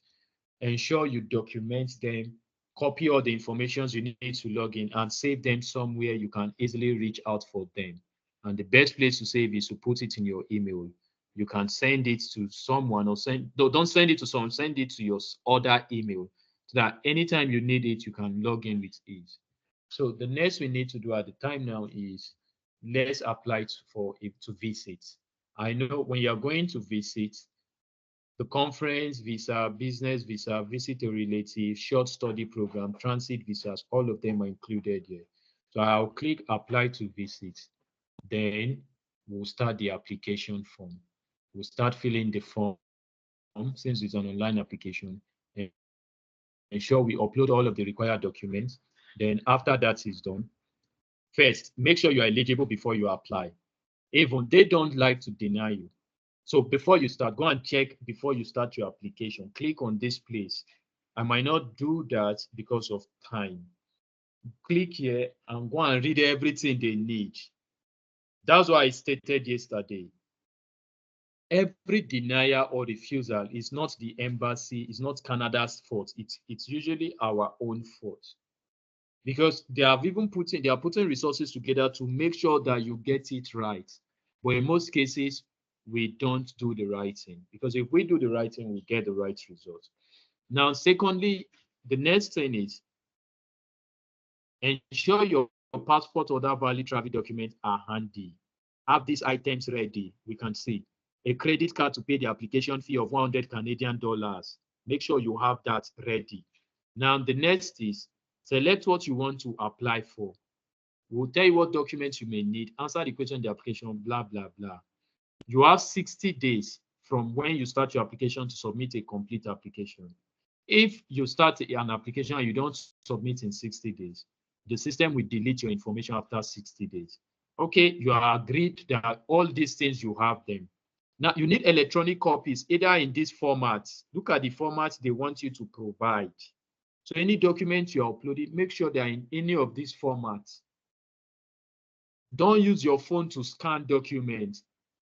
ensure you document them, copy all the information you need to log in, and save them somewhere you can easily reach out for them. And the best place to save is to put it in your email. You can send it to someone or don't send it to someone, send it to your other email so that anytime you need it, you can log in with it. So the next we need to do at the time now is let's apply for it to visit. I know when you're going to visit, the conference visa, business visa, visit a relative, short study program, transit visas, all of them are included here. So I'll click apply to visit. Then we'll start the application form. We'll start filling the form since it's an online application. And ensure we upload all of the required documents. Then after that is done, first, make sure you are eligible before you apply. Even they don't like to deny you. So before you start, go and check before you start your application. Click on this place. I might not do that because of time. Click here and go and read everything they need. That's why I stated yesterday. Every denial or refusal is not the embassy, it's not Canada's fault. It's usually our own fault. Because they are putting resources together to make sure that you get it right. But in most cases, we don't do the right thing, because if we do the right thing, we get the right result. Now, secondly, the next thing is ensure your passport or other valid travel documents are handy. Have these items ready. We can see a credit card to pay the application fee of 100 Canadian dollars. Make sure you have that ready. Now, the next is select what you want to apply for. We'll tell you what documents you may need, answer the question in the application, blah, blah, blah. You have 60 days from when you start your application to submit a complete application. If you start an application and you don't submit in 60 days, the system will delete your information after 60 days. Okay, you are agreed that all these things you have them. Now you need electronic copies, either in these formats. Look at the formats they want you to provide. So any document you're uploading, make sure they're in any of these formats. Don't use your phone to scan documents.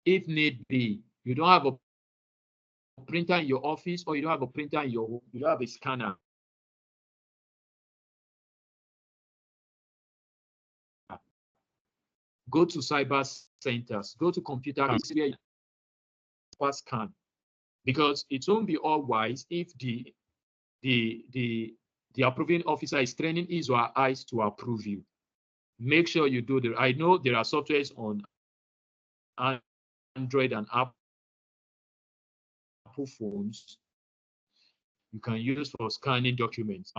If need be, you don't have a printer in your office, or you don't have a printer in your home, you don't have a scanner. Go to cyber centers, go to computer where you scan, because it won't be all wise if the approving officer is training his or her eyes to approve you. Make sure you do the. I know there are softwares on Android and Apple phones you can use for scanning documents.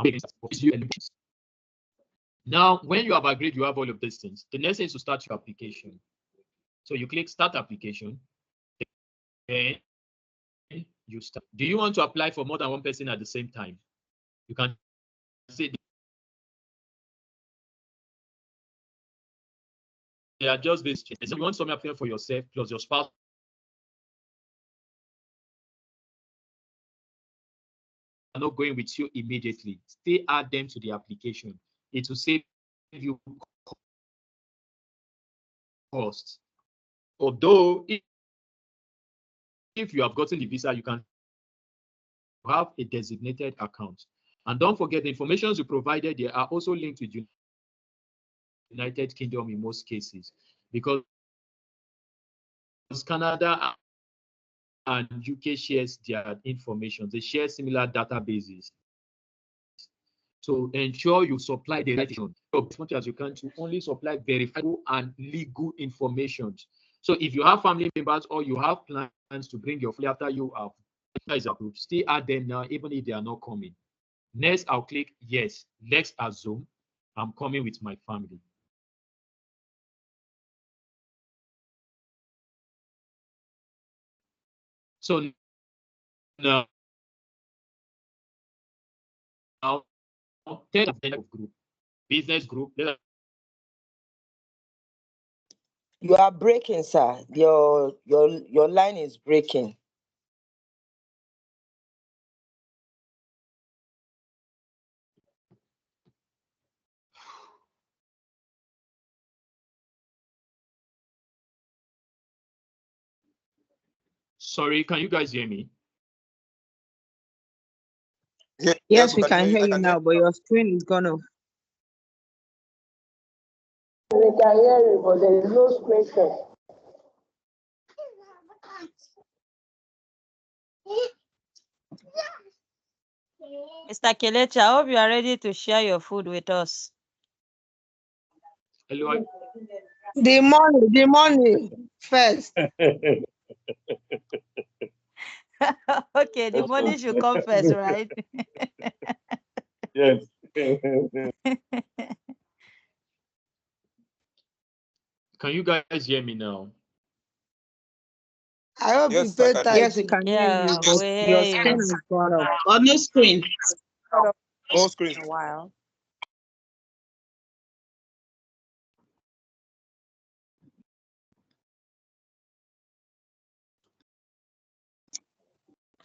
Now, when you have agreed, you have all of these things. The next thing is to start your application. So you click Start Application. Then you start. Do you want to apply for more than one person at the same time? You can say they are just based. So you want something applying for yourself plus your spouse are not going with you immediately. Still add them to the application. It will save you cost. Although if you have gotten the visa, you can have a designated account. And don't forget the information you provided there are also linked with United Kingdom in most cases, because Canada and UK shares their information. They share similar databases. So ensure you supply the right information as much as you can to only supply verifiable and legal information. So if you have family members or you have plans to bring your family after you have approved, still add them now, even if they are not coming. Next, I'll click yes. Let's assume I'm coming with my family. So now 10% of group, business group. You are breaking, sir. Your line is breaking. Sorry, can you guys hear me? Yes, we can hear you now, but your screen is gone off. We can hear you, but there is no screen share. Mr. Kelechi, I hope you are ready to share your food with us. Hello. The money first. Okay, the money should come first, right? Yes. Can you guys hear me now? I hope Yes, you I pay can time. hear Yes, we can hear Yeah, you, but we your hear screen you. is gone off. On the screen. No screen. A while.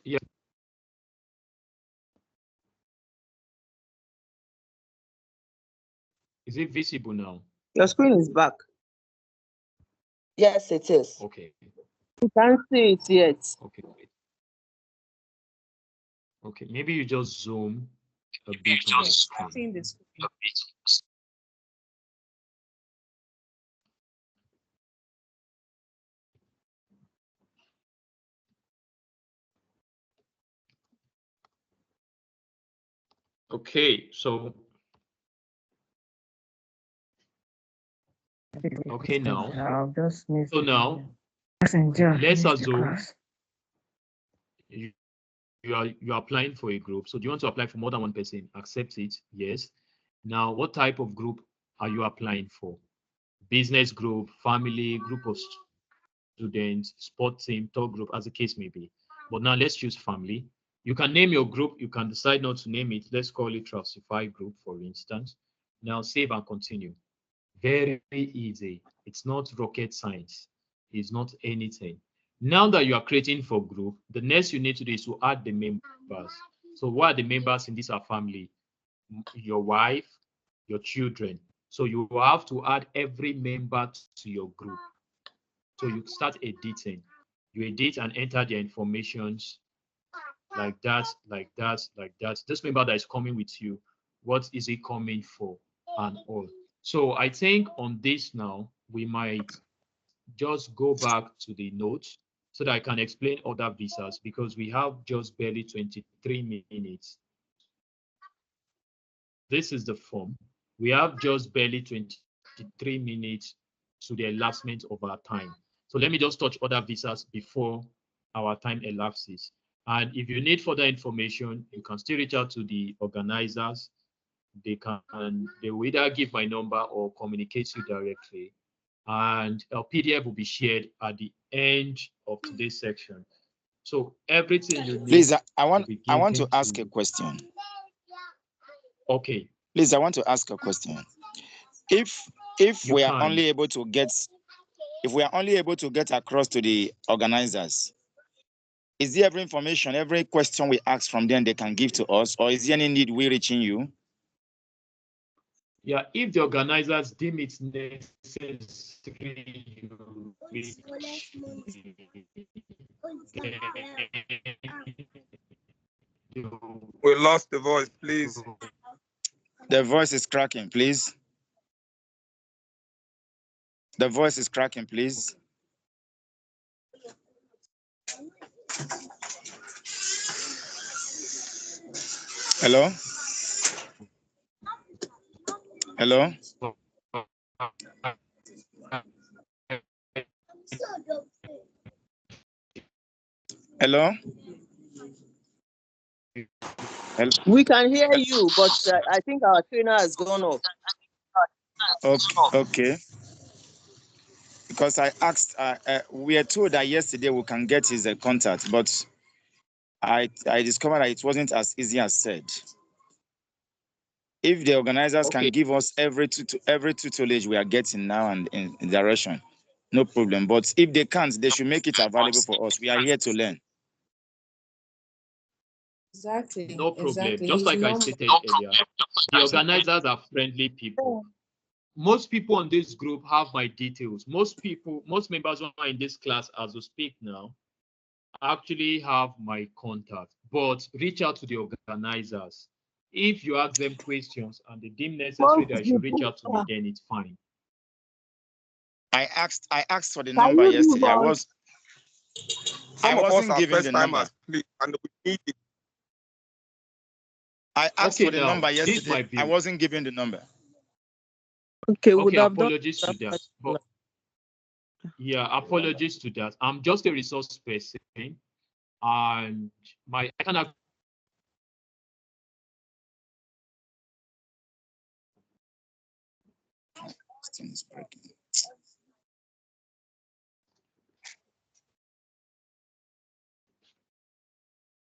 Yeah. Is it visible now? Your screen is back. Yes, it is. Okay. You can't see it yet. Okay. Okay. Maybe you just zoom a bit on the screen. Seeing the screen. Okay. So okay now. I'll just miss So now messenger. let's assume you are applying for a group. So do you want to apply for more than one person? Accept it. Yes. Now, what type of group are you applying for? Business group, family, group of students, sport team, talk group, as the case may be. But now let's choose family. You can name your group. You can decide not to name it. Let's call it Trustify group, for instance. Now save and continue. Very easy. It's not rocket science. It's not anything. Now that you are creating for group, the next you need to do is to add the members. So what are the members in this family? Your wife, your children. So you have to add every member to your group. So you start editing. You edit and enter their informations like that, like that, like that. This member that is coming with you, what is it coming for and all. So I think on this now, we might just go back to the notes so that I can explain other visas because we have just barely 23 minutes. This is the form. We have just barely 23 minutes to the elapsement of our time. So let me just touch other visas before our time elapses. And if you need further information, you can still reach out to the organizers. They will either give my number or communicate you directly. And a PDF will be shared at the end of today's section. So everything you need. Please, I want to ask a question. Okay. Please, I want to ask a question. If we are only able to get across to the organizers, is there every information, every question we ask from them they can give to us, or is there any need we reaching you? Yeah, if the organizers deem it necessary, We lost the voice, please. The voice is cracking, please. The voice is cracking, please. Hello? Hello? Hello? Hello? We can hear you, but I think our trainer has gone off. Okay. Because I asked, we are told that yesterday we can get his contact, but I discovered that it wasn't as easy as said. If the organizers can give us every tutelage we are getting now and in direction, no problem. But if they can't, they should make it available for us. We are here to learn. Exactly. No problem. Exactly. Just like I stated earlier, the organizers are friendly people. Most people on this group have my details. Most members who are in this class as we speak now actually have my contact. But reach out to the organizers. If you ask them questions and they deem necessary that I should reach out to me, then it's fine. I asked for the number yesterday. I wasn't given the number. Please, and we need it. I asked for the number yesterday. I wasn't given the number. Okay, apologies to that. But yeah, apologies to that. I'm just a resource person, and I cannot.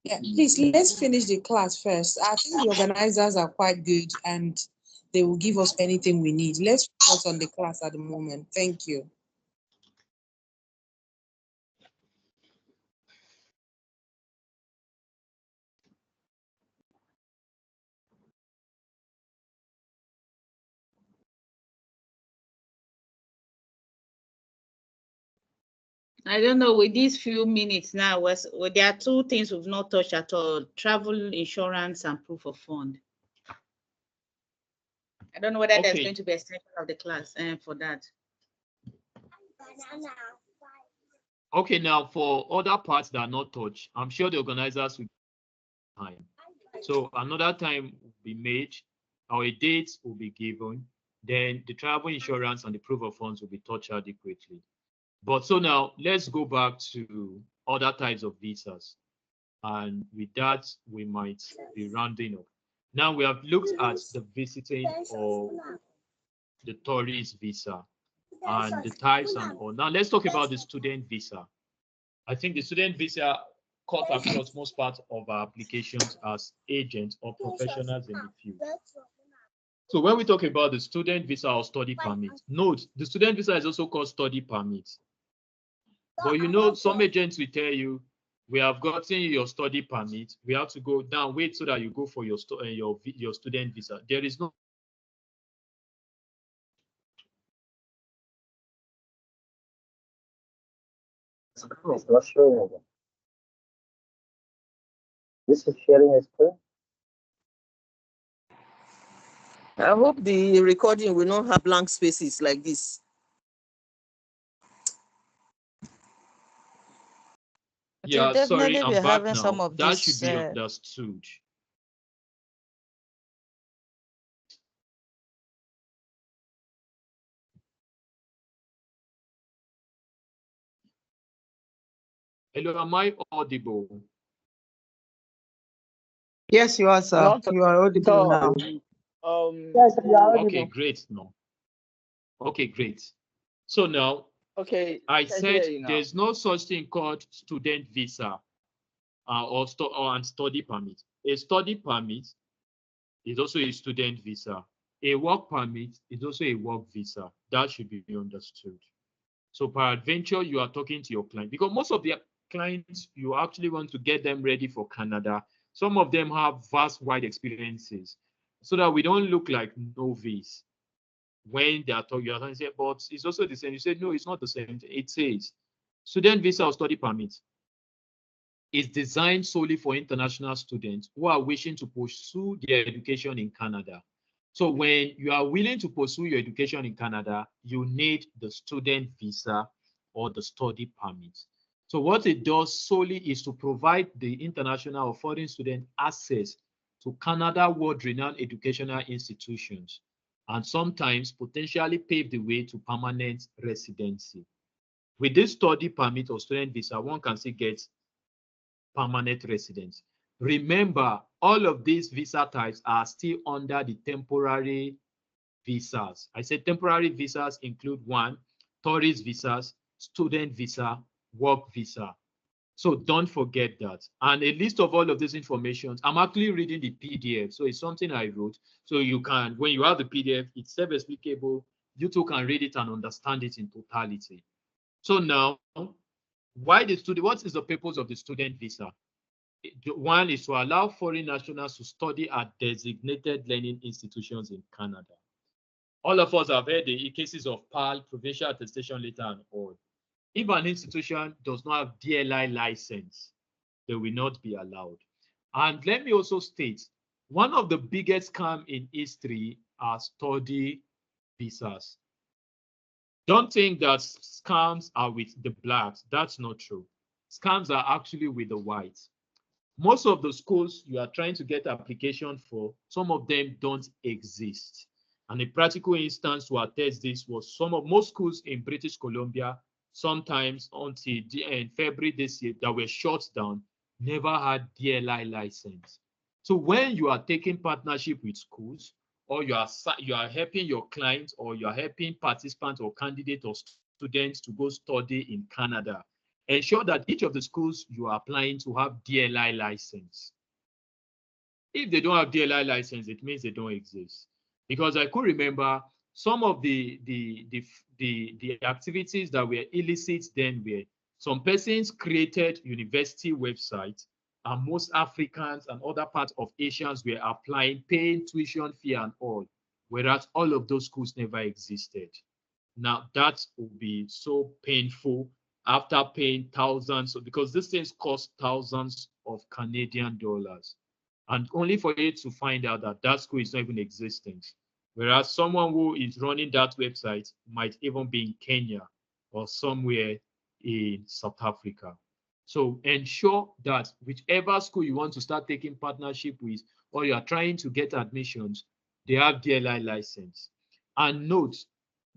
Yeah, please, let's finish the class first. I think the organizers are quite good and they will give us anything we need. Let's focus on the class at the moment. Thank you. I don't know, with these few minutes now, there are two things we've not touched at all: travel insurance and proof of fund. I don't know whether there's going to be a extension of the class for that. Okay, now for other parts that are not touched, I'm sure the organizers will time. So another time will be made, or a date will be given. Then the travel insurance and the proof of funds will be touched adequately. But so now let's go back to other types of visas. And with that, we might be rounding up. Now we have looked at the visiting or the tourist visa and the types and all. Now let's talk about the student visa. I think the student visa cut across most parts of our applications as agents or professionals in the field. So when we talk about the student visa or study permit, note the student visa is also called study permit. But you know, some agents will tell you, we have gotten your study permit. We have to go down, wait so that you go for your student visa. There is no. It's not showing again. This is sharing a screen. I hope the recording will not have blank spaces like this. Yeah, sorry, I'm back now. Some of that this, should be understood. Hello, am I audible? Yes, you are, sir. You are audible now. Yes, you are audible. Okay, great. No. Okay, great. So now, Okay, I said there's no such thing called student visa or study permit. A study permit is also a student visa. A work permit is also a work visa. That should be understood. So peradventure, you are talking to your client because most of the clients, you actually want to get them ready for Canada. Some of them have vast, wide experiences so that we don't look like novice when they are talking. You are saying, but it's also the same. You say, no, it's not the same. It says student visa or study permit is designed solely for international students who are wishing to pursue their education in Canada. So when you are willing to pursue your education in Canada, you need the student visa or the study permit. So what it does solely is to provide the international or foreign student access to Canada world-renowned educational institutions and sometimes potentially pave the way to permanent residency. With this study permit or student visa, one can still get permanent residence. Remember, all of these visa types are still under the temporary visas. I said temporary visas include one, tourist visas, student visa, work visa. So don't forget that. And a list of all of these information, I'm actually reading the PDF. So it's something I wrote. So you can, when you have the PDF, it's self-explicable. You too can read it and understand it in totality. So now, what is the purpose of the student visa? One is to allow foreign nationals to study at designated learning institutions in Canada. All of us have heard the cases of PAL, provincial attestation letter, and all. If an institution does not have DLI license, they will not be allowed. And let me also state, one of the biggest scams in history are study visas. Don't think that scams are with the blacks. That's not true. Scams are actually with the whites. Most of the schools you are trying to get application for, some of them don't exist. And a practical instance to attest this was most schools in British Columbia, sometimes until in February this year, that were shut down, never had DLI license. So when you are taking partnership with schools, or you are helping your clients, or you are helping participants or candidates or students to go study in Canada, ensure that each of the schools you are applying to have DLI license. If they don't have DLI license, it means they don't exist. Because I could remember some of the activities that were illicit then were some persons created university websites, and most Africans and other parts of Asians were applying, paying tuition fee and all, whereas all of those schools never existed. Now that would be so painful after paying thousands, because these things cost thousands of Canadian dollars, and only for you to find out that that school is not even existent. Whereas someone who is running that website might even be in Kenya or somewhere in South Africa. So ensure that whichever school you want to start taking partnership with, or you are trying to get admissions, they have DLI license. And note,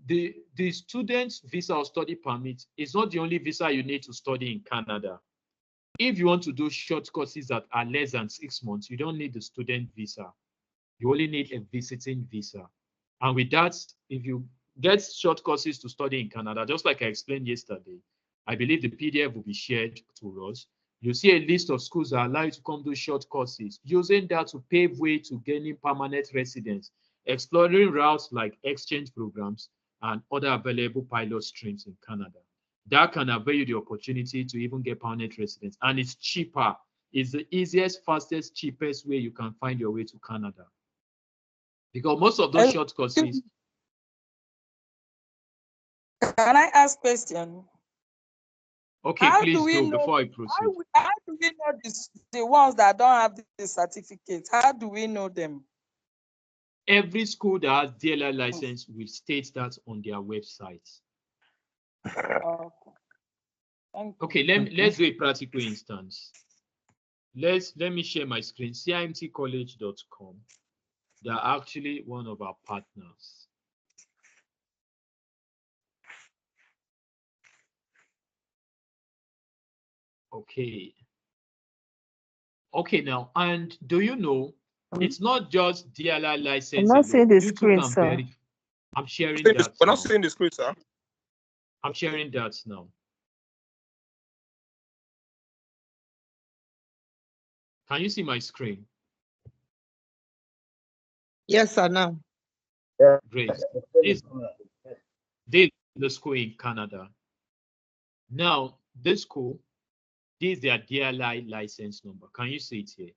the student's visa or study permit is not the only visa you need to study in Canada. If you want to do short courses that are less than 6 months, you don't need the student visa. You only need a visiting visa. And with that, if you get short courses to study in Canada, just like I explained yesterday, I believe the PDF will be shared to us. You see a list of schools that allow you to come do short courses, using that to pave way to gaining permanent residence, exploring routes like exchange programs and other available pilot streams in Canada. That can avail you the opportunity to even get permanent residence, and it's cheaper. It's the easiest, fastest, cheapest way you can find your way to Canada. Because most of those short courses. Can I ask question? Okay, how please do we do know, before I proceed. How do we know the ones that don't have the certificate? How do we know them? Every school that has DLI license will state that on their website. Okay, let's do a practical instance. Let me share my screen. cimtcollege.com. They're actually one of our partners. Okay. Okay, now, and do you know, it's not just DLI license. I'm not seeing the You screen, can sir. I'm sharing that. We're not seeing the screen, sir. I'm sharing that now. Can you see my screen? Yes, sir, now. Great. This is the school in Canada. Now, this school, this is their DLI license number. Can you see it here?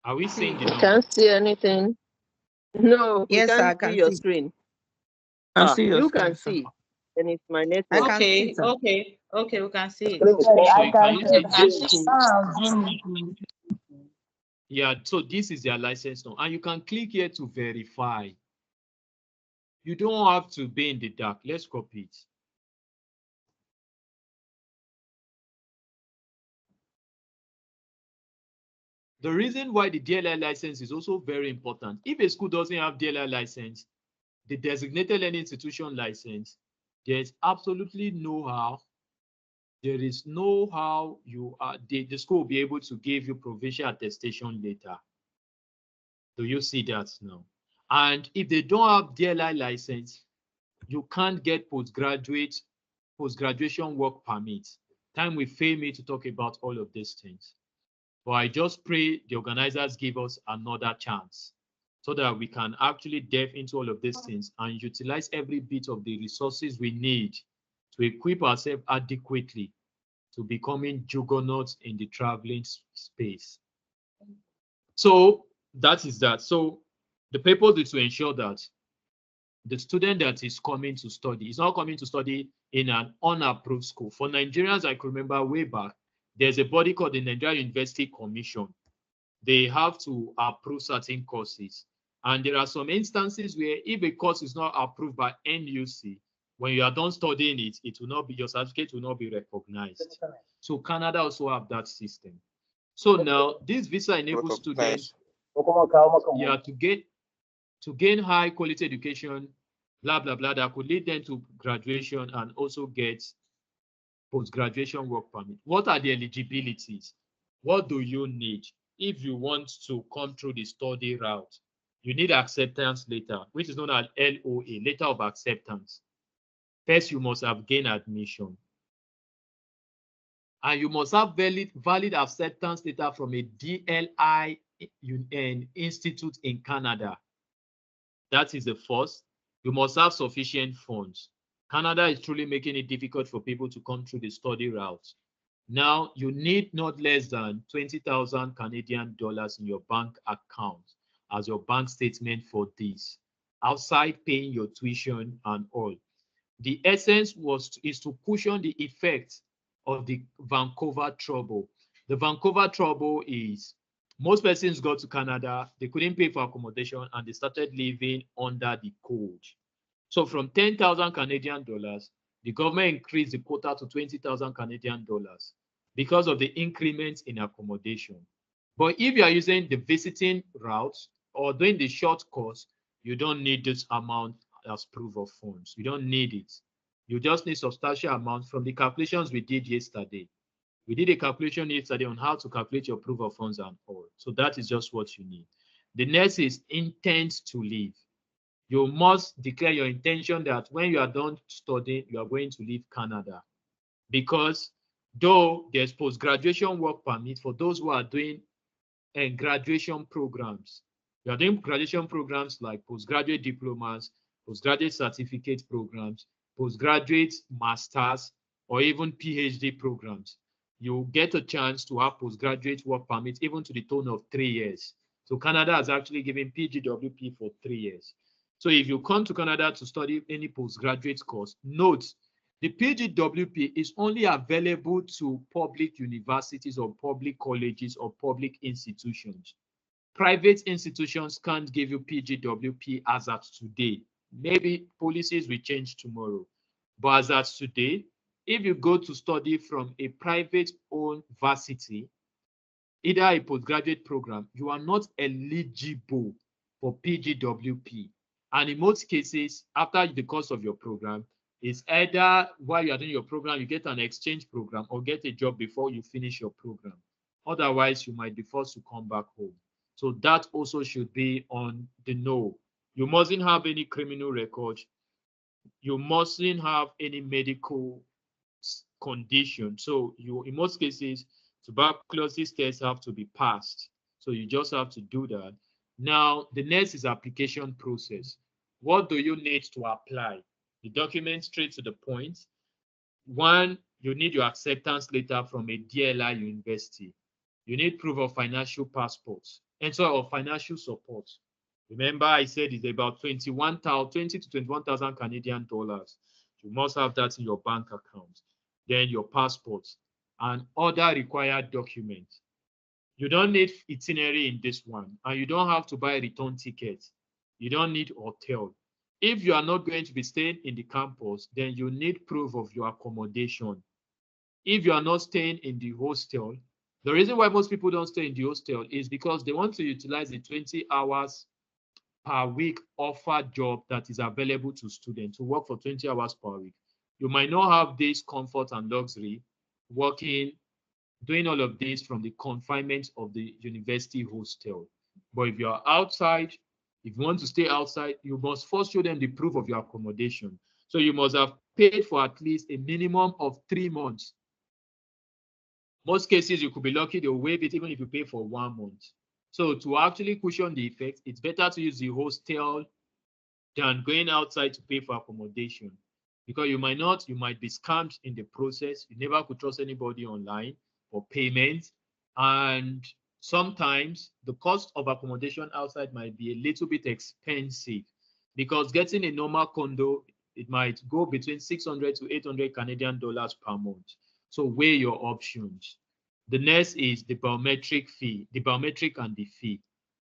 Are we seeing the number? Can't see anything. No, Yes, we sir, I can't can see your see. screen. Can see your You screen, can sir. see, and it's my I network. can see, Okay, sir. okay, okay, we can see it. So can you see this school? Oh, Yeah, so this is their license number. And you can click here to verify. You don't have to be in the dark. Let's copy it. The reason why the DLI license is also very important. If a school doesn't have DLI license, the designated learning institution license, there's absolutely no how. There is no how the school will be able to give you provincial attestation later. Do you see that now? And if they don't have DLI license, you can't get post-graduation work permit. Time will fail me to talk about all of these things. But I just pray the organizers give us another chance so that we can actually delve into all of these things and utilize every bit of the resources we need to equip ourselves adequately to becoming juggernauts in the traveling space. So that is that. So the purpose is to ensure that the student that is coming to study is not coming to study in an unapproved school. For Nigerians, I can remember way back, there's a body called the Nigeria University Commission. They have to approve certain courses. And there are some instances where if a course is not approved by NUC, when you are done studying it, it will not be, your certificate will not be recognized. So Canada also have that system. So now this visa enables students to gain high quality education, blah, blah, blah, that could lead them to graduation and also get post-graduation work permit. What are the eligibilities? What do you need if you want to come through the study route? You need acceptance letter, which is known as LOA, letter of acceptance. First, you must have gained admission. And you must have valid acceptance letter from a DLI institute in Canada. That is the first. You must have sufficient funds. Canada is truly making it difficult for people to come through the study route. Now, you need not less than 20,000 Canadian dollars in your bank account as your bank statement for this, outside paying your tuition and all. The essence is to cushion the effects of the Vancouver trouble. The Vancouver trouble is most persons got to Canada, they couldn't pay for accommodation, and they started living under the code. So from 10,000 Canadian dollars, the government increased the quota to 20,000 Canadian dollars because of the increments in accommodation. But if you are using the visiting route or doing the short course, you don't need this amount as proof of funds. You don't need it. You just need substantial amount from the calculations we did yesterday. We did a calculation yesterday on how to calculate your proof of funds and all. So that is just what you need. The next is intent to leave. You must declare your intention that when you are done studying, you are going to leave Canada. Because though there's post-graduation work permit for those who are doing graduation programs, you are doing graduation programs like postgraduate diplomas, postgraduate certificate programs, postgraduate masters, or even PhD programs. You get a chance to have postgraduate work permit even to the tune of 3 years. So Canada has actually given PGWP for 3 years. So if you come to Canada to study any postgraduate course, note the PGWP is only available to public universities or public colleges or public institutions. Private institutions can't give you PGWP as at today. Maybe policies will change tomorrow. But as at today, if you go to study from a private-owned varsity, either a postgraduate program, you are not eligible for PGWP. And in most cases, after the course of your program, it's either while you are doing your program, you get an exchange program or get a job before you finish your program. Otherwise, you might be forced to come back home. So that also should be on the know. You mustn't have any criminal record. You mustn't have any medical condition. So you, in most cases, tuberculosis tests have to be passed. So you just have to do that. Now, the next is application process. What do you need to apply? The document straight to the point. One, you need your acceptance letter from a DLI university. You need proof of financial passports and so of financial support. Remember, I said it's about 20 to 21,000 Canadian dollars. You must have that in your bank account. Then your passport and other required documents. You don't need itinerary in this one, and you don't have to buy return tickets. You don't need hotel. If you are not going to be staying in the campus, then you need proof of your accommodation. If you are not staying in the hostel, the reason why most people don't stay in the hostel is because they want to utilize the 20 hours per week offered job that is available to students to work for 20 hours per week. You might not have this comfort and luxury working, doing all of this from the confinement of the university hostel. But if you are outside, if you want to stay outside, you must first show them the proof of your accommodation. So you must have paid for at least a minimum of 3 months. Most cases, you could be lucky they'll waive it even if you pay for 1 month. So to actually cushion the effect, it's better to use the hostel than going outside to pay for accommodation, because you might be scammed in the process. You never could trust anybody online for payment. And sometimes the cost of accommodation outside might be a little bit expensive, because getting a normal condo, it might go between 600 to 800 Canadian dollars per month. So weigh your options. The next is the biometric fee, the biometric and the fee.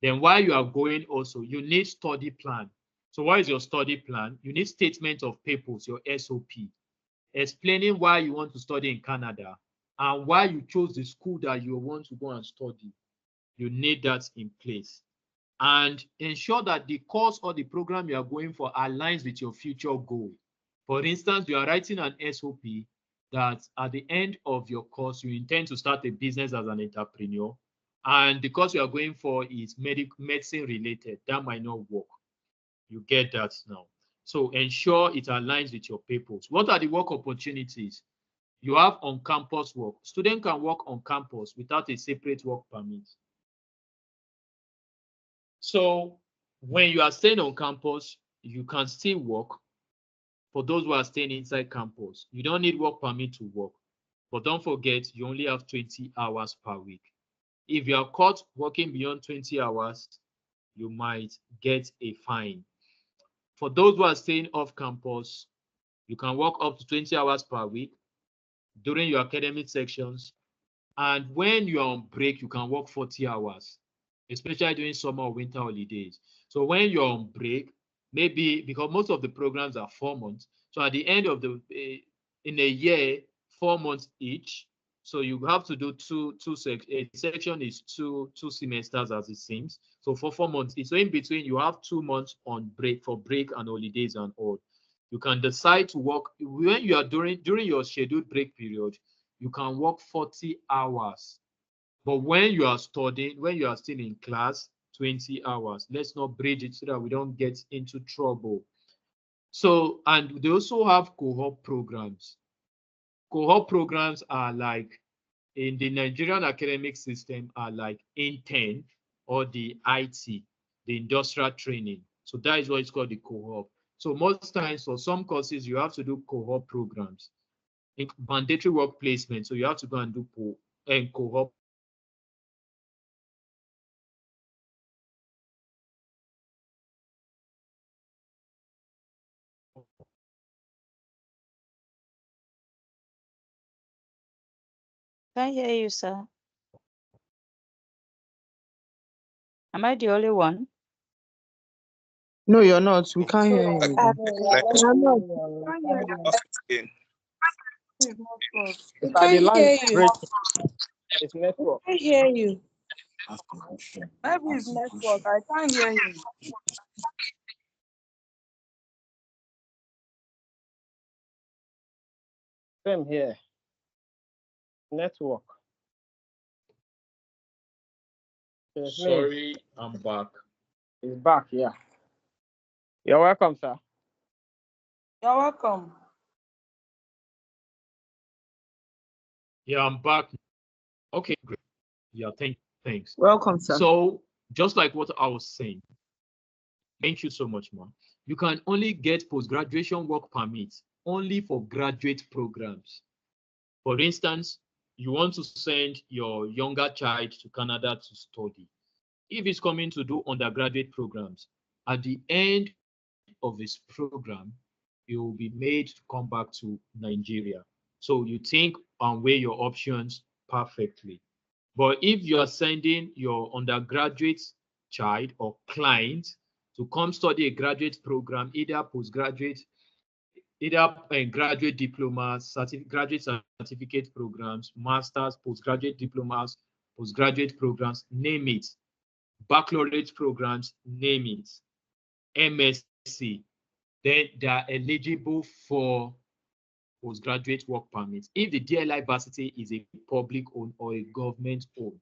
Then while you are going also, you need study plan. So what is your study plan? You need statement of purpose, your SOP, explaining why you want to study in Canada and why you chose the school that you want to go and study. You need that in place. And ensure that the course or the program you are going for aligns with your future goal. For instance, you are writing an SOP that at the end of your course, you intend to start a business as an entrepreneur, and the course you are going for is medicine related. That might not work. You get that now. So ensure it aligns with your purpose. What are the work opportunities? You have on-campus work. Students can work on campus without a separate work permit. So when you are staying on campus, you can still work. For those who are staying inside campus, you don't need work permit to work. But don't forget, you only have 20 hours per week. If you are caught working beyond 20 hours, you might get a fine. For those who are staying off campus, you can work up to 20 hours per week during your academic sections. And when you're on break, you can work 40 hours, especially during summer or winter holidays. So when you're on break, maybe because most of the programs are 4 months. So at the end of the, in a year, 4 months each. So you have to do a section is two semesters as it seems. So for 4 months, so in between you have 2 months on break for break and holidays and all. You can decide to work when you are during your scheduled break period. You can work 40 hours. But when you are studying, when you are still in class, 20 hours. Let's not bridge it so that we don't get into trouble. So, and they also have cohort programs. Cohort programs are like, in the Nigerian academic system, are like intern or the IT, the industrial training. So that is what it's called, the cohort. So most times for some courses, you have to do cohort programs. Mandatory work placement. So you have to go and do cohort. Can't hear you, sir. Am I the only one? No, you're not. We can't hear you. We can't hear you. It's network. We can't hear you. Maybe it's network. I can't hear you. Same here. Network. Yes, me. Sorry, I'm back. It's back, yeah. You're welcome, sir. You're welcome. Yeah, I'm back. Okay, great. Yeah, thanks. Welcome, sir. So, just like what I was saying, thank you so much, ma'am. You can only get post-graduation work permits only for graduate programs. For instance, you want to send your younger child to Canada to study. If he's coming to do undergraduate programs, at the end of his program, he will be made to come back to Nigeria. So you think and weigh your options perfectly. But if you are sending your undergraduate child or client to come study a graduate program, either postgraduate, either graduate diplomas, graduate certificate programs, masters, postgraduate diplomas, postgraduate programs, name it, baccalaureate programs, name it, MSc, then they are eligible for postgraduate work permits if the DLI varsity is a public owned or a government owned.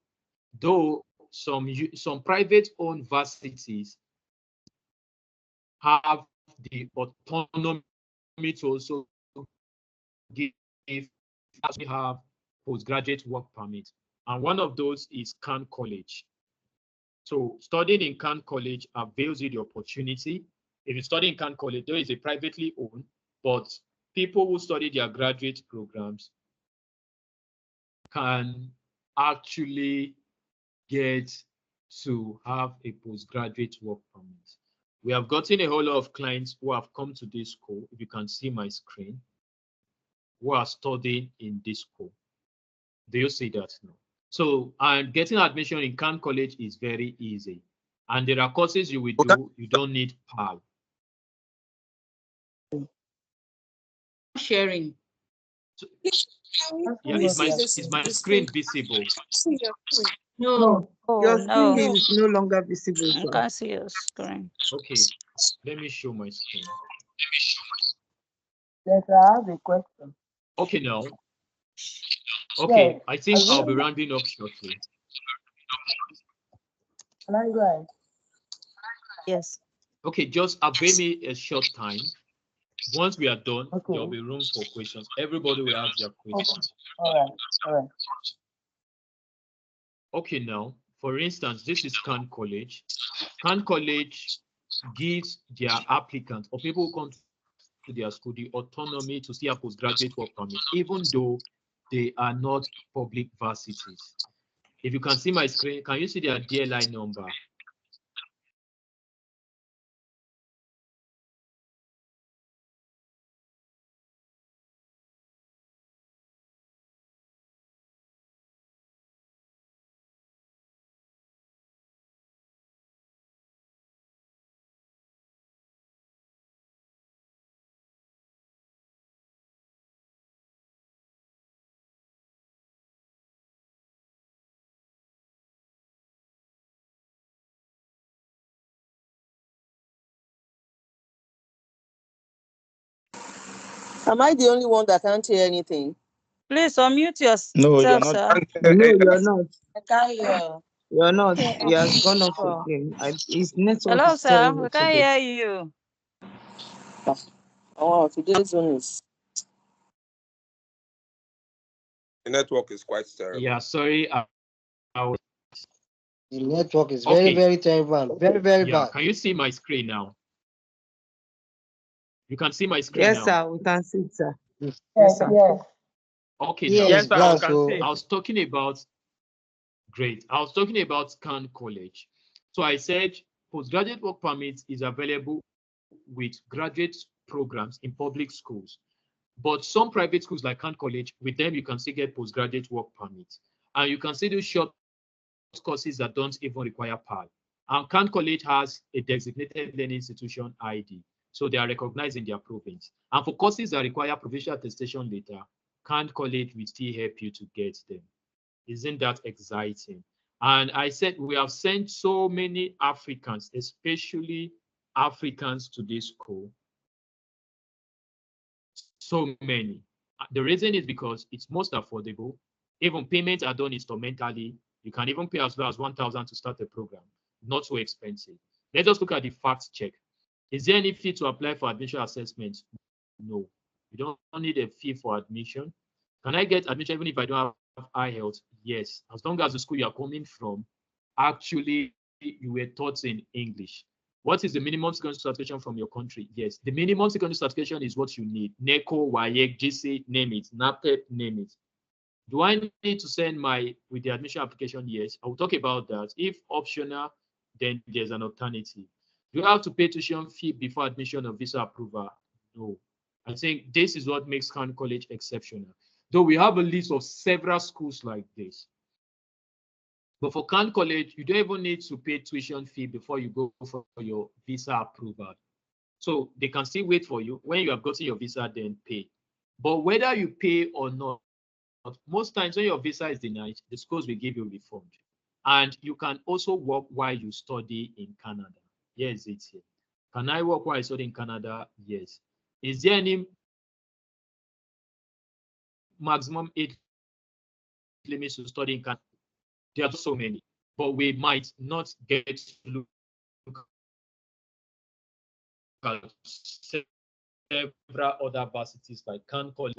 Though some private owned varsities have the autonomy to also give, as we have postgraduate work permits, and one of those is Khan College. So studying in Khan College avails you the opportunity. If you study in Khan College, though it's a privately owned, but people who study their graduate programs can actually get to have a postgraduate work permit. We have gotten a whole lot of clients who have come to this school, if you can see my screen, who are studying in this school. Do you see that now? So, and getting admission in Khan College is very easy. And there are courses you will do, you don't need PAL. Sharing. So, yeah, is my screen visible? No. Your no. screen is no longer visible. I can't see your screen. Okay, let me show my screen. Yes, I have a question. Okay, now. Okay, Yeah, I think I'll be really- rounding up shortly. Can I go ahead? Yes. Okay, just avail me a short time. Once we are done, Okay. there'll be room for questions. Everybody will ask their questions. All right. All right. Okay, now, for instance, this is Khan College. Khan College gives their applicants or people who come to their school the autonomy to see a postgraduate work permit, even though they are not public varsities. If you can see my screen, can you see their DLI number? Am I the only one that can't hear anything? Please unmute yourself, No, you're not. sir. No, you're not. I can't hear. You're not. He has gone off Oh. again. His network Hello, is sir. terrible We can't today. hear you. Oh, today's one is. The network is quite terrible. Yeah, sorry. The network is Okay. very terrible and very Yeah, bad. can you see my screen now? You can see my screen Yes, now. sir. We can see it, sir. Yes, sir. yes. Okay, Yes, now. Yes, sir, we can I was talking about, great. I was talking about Khan College. So I said postgraduate work permits is available with graduate programs in public schools. But some private schools like Khan College, with them you can still get postgraduate work permits. And you can still do short courses that don't even require PAL. And Khan College has a designated learning institution ID. So they are recognized in their province. And for courses that require provincial attestation later, Khan College will still help you to get them. Isn't that exciting? And I said we have sent so many Africans, especially Africans, to this school. So many. The reason is because it's most affordable. Even payments are done instrumentally. You can even pay as low as 1,000 to start a program. Not so expensive. Let's just look at the fact check. Is there any fee to apply for admission assessment? No. You don't need a fee for admission. Can I get admission even if I don't have IELTS? Yes, as long as the school you are coming from, actually you were taught in English. What is the minimum secondary certification from your country? Yes, the minimum secondary certification is what you need. NECO, WAEC, GC, name it. NAPTEP, name it. Do I need to send my with the admission application? Yes, I will talk about that. If optional, then there's an alternative. Do you have to pay tuition fee before admission or visa approval? No. I think this is what makes Khan College exceptional. Though we have a list of several schools like this. But for Khan College, you don't even need to pay tuition fee before you go for your visa approval. So they can still wait for you. When you have gotten your visa, then pay. But whether you pay or not, most times when your visa is denied, the schools will give you refund. And you can also work while you study in Canada. Yes, it's here. Can I work while I study in Canada? Yes. Is there any maximum age limits to study in Canada? There are so many, but we might not get to look at several other varsities like Khan College.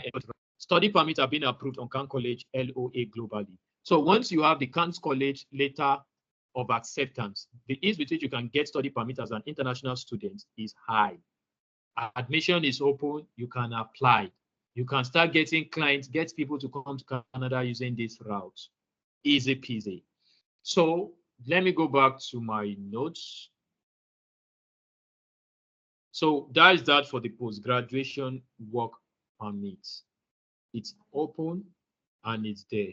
Study permits have been approved on Khan College LOA globally. So once you have the Khan College letter of acceptance, the ease with which you can get study permit as an international student is high. Admission is open, you can apply. You can start getting clients, get people to come to Canada using this route. Easy peasy. So let me go back to my notes. So that is that for the post-graduation work permit. It's open and it's there.